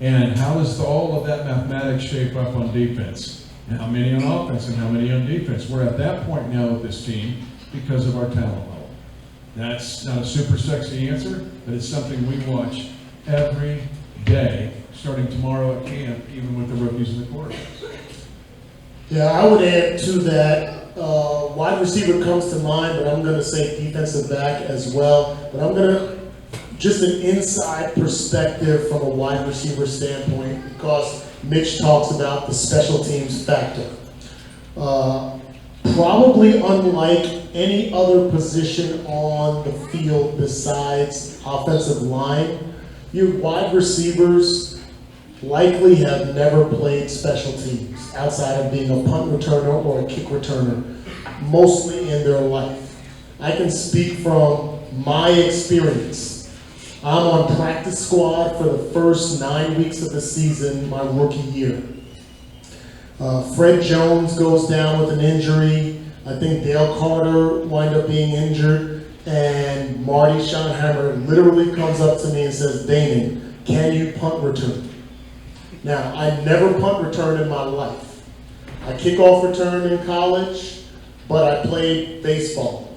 And how does all of that mathematics shape up on defense? And how many on offense and how many on defense? We're at that point now with this team because of our talent level. That's not a super sexy answer, but it's something we watch every day, starting tomorrow at camp, even with the rookies and the quarterbacks. Yeah, I would add to that, Wide receiver comes to mind, but I'm going to say defensive back as well. But I'm going to, just an inside perspective from a wide receiver standpoint, because Mitch talks about the special teams factor. Probably unlike any other position on the field besides offensive line, your wide receivers likely have never played special teams outside of being a punt returner or a kick returner, mostly in their life. I can speak from my experience. I'm on practice squad for the first 9 weeks of the season, my rookie year. Fred Jones goes down with an injury. I think Dale Carter wind up being injured, and Marty Schottenheimer literally comes up to me and says, "Danan, can you punt return?" Now, I never punt returned in my life. I kickoff returned in college, but I played baseball.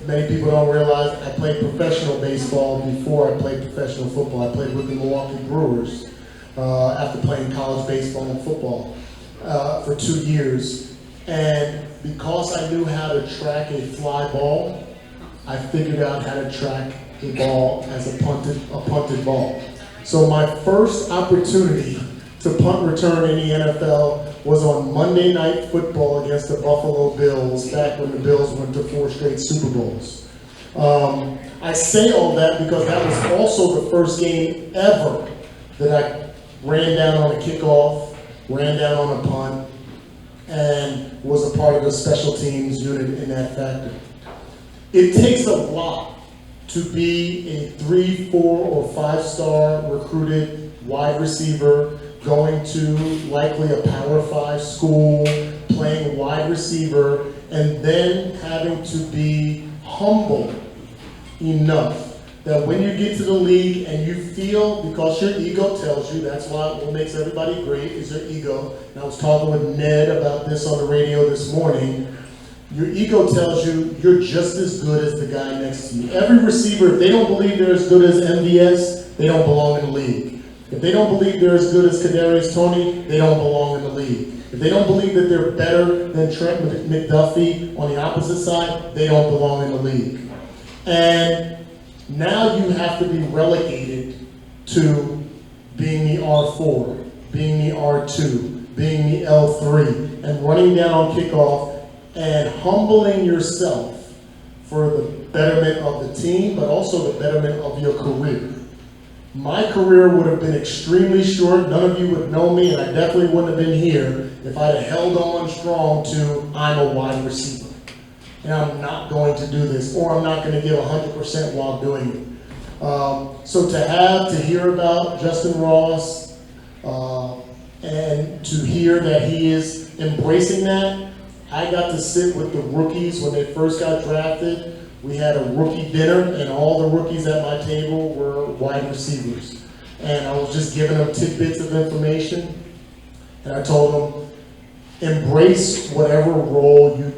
Many people don't realize I played professional baseball before I played professional football. I played with the Milwaukee Brewers after playing college baseball and football for 2 years. And because I knew how to track a fly ball, I figured out how to track a ball as a punted ball. So my first opportunity to punt return in the NFL was on Monday Night Football against the Buffalo Bills, back when the Bills went to 4 straight Super Bowls. I say all that because that was also the first game ever that I ran down on a kickoff, ran down on a punt, and was a part of the special teams unit in that factor. It takes a lot to be a 3, 4, or 5-star recruited wide receiver going to likely a Power 5 school, playing wide receiver, and then having to be humble enough that when you get to the league and you feel, because your ego tells you, that's what makes everybody great is your ego. And I was talking with Ned about this on the radio this morning. Your ego tells you you're just as good as the guy next to you. Every receiver, if they don't believe they're as good as MVS, they don't belong in the league. If they don't believe they're as good as Kadarius Toney, they don't belong in the league. If they don't believe that they're better than Trent McDuffie on the opposite side, they don't belong in the league. And now you have to be relegated to being the R4, being the R2, being the L3, and running down on kickoff and humbling yourself for the betterment of the team, but also the betterment of your career. My career would have been extremely short. None of you would know me, and I definitely wouldn't have been here if I'd have held on strong to I'm a wide receiver. And I'm not going to do this, or I'm not going to give 100% while doing it. So to hear about Justin Ross, and to hear that he is embracing that, I got to sit with the rookies when they first got drafted. We had a rookie dinner, and all the rookies at my table were wide receivers. And I was just giving them tidbits of information, and I told them, embrace whatever role you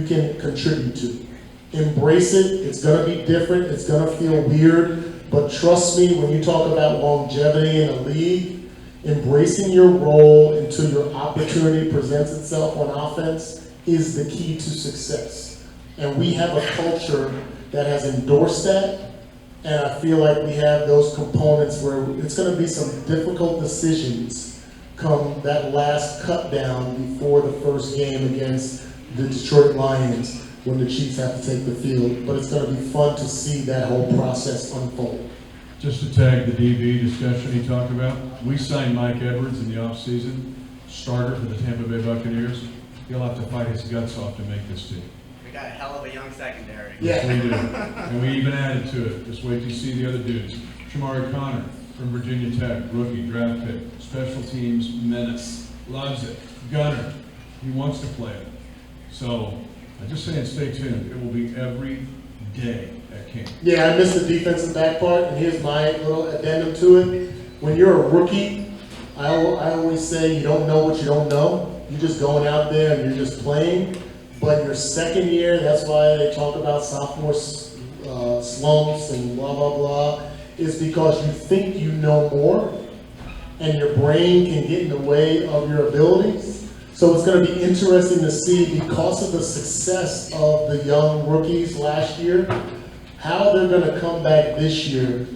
can contribute to. Embrace it. It's going to be different. It's going to feel weird. But trust me, when you talk about longevity in a league, embracing your role until your opportunity presents itself on offense is the key to success. And we have a culture that has endorsed that. And I feel like we have those components where it's going to be some difficult decisions come that last cut down before the first game against the Detroit Lions when the Chiefs have to take the field. But it's going to be fun to see that whole process unfold. Just to tag the DB discussion he talked about, we signed Mike Edwards in the offseason, starter for the Tampa Bay Buccaneers. He'll have to fight his guts off to make this team. We got a hell of a young secondary. Yes, we do. And we even added to it. Just wait till you see the other dudes. Shamari Connor from Virginia Tech, rookie, draft pick, special teams, menace, loves it, gunner. He wants to play it. So, I'm just saying, stay tuned. It will be every day at camp. Yeah, I missed the defensive back part, and here's my little addendum to it. When you're a rookie, I always say you don't know what you don't know. You're just going out there and you're just playing. But your second year, that's why they talk about sophomore slumps and blah, blah, blah, is because you think you know more, and your brain can get in the way of your abilities. So it's going to be interesting to see, because of the success of the young rookies last year, how they're going to come back this year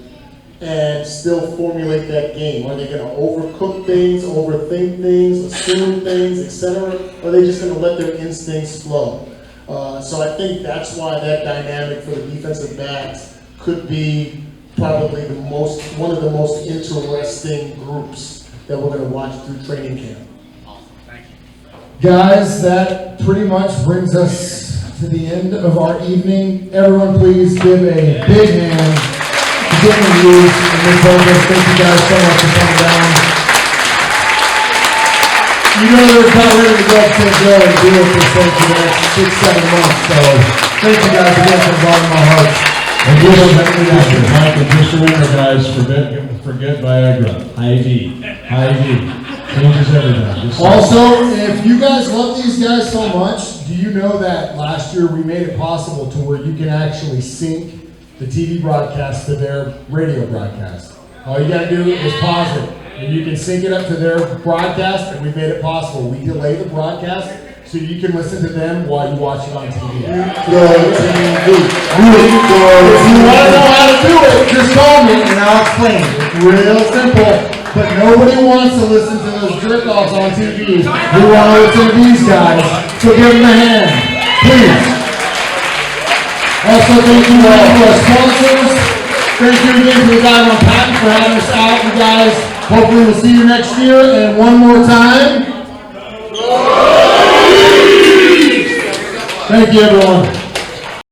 and still formulate that game. Are they going to overcook things, overthink things, assume things, etc.? Or are they just going to let their instincts flow? So I think that's why that dynamic for the defensive backs could be probably one of the most interesting groups that we're going to watch through training camp. Guys, that pretty much brings us to the end of our evening. Everyone please give a big hand to Danan Hughes and Mitch Holthus. Thank you guys so much for coming down. You know they're about ready to go up St. Joe and deal with this thing for the next 6-7 months. So thank you guys again from the bottom of my heart. And Mike, and just remember, guys, forget Viagra. IV. Changes everything. Also, if you guys love these guys so much, do you know that last year we made it possible to where you can actually sync the TV broadcast to their radio broadcast? All you gotta do is pause it, and you can sync it up to their broadcast, and we made it possible. We delay the broadcast so you can listen to them while you watch it on TV. If you want to know how to do it, just call me and I'll explain it. It's real simple. But nobody wants to listen to those jerk-offs on TV. We want to listen to these guys. So give them a hand, please. Also, thank you all to our sponsors. Thank you again to the guy on Patton for having us out, you guys. Hopefully we'll see you next year. And one more time. Thank you, everyone.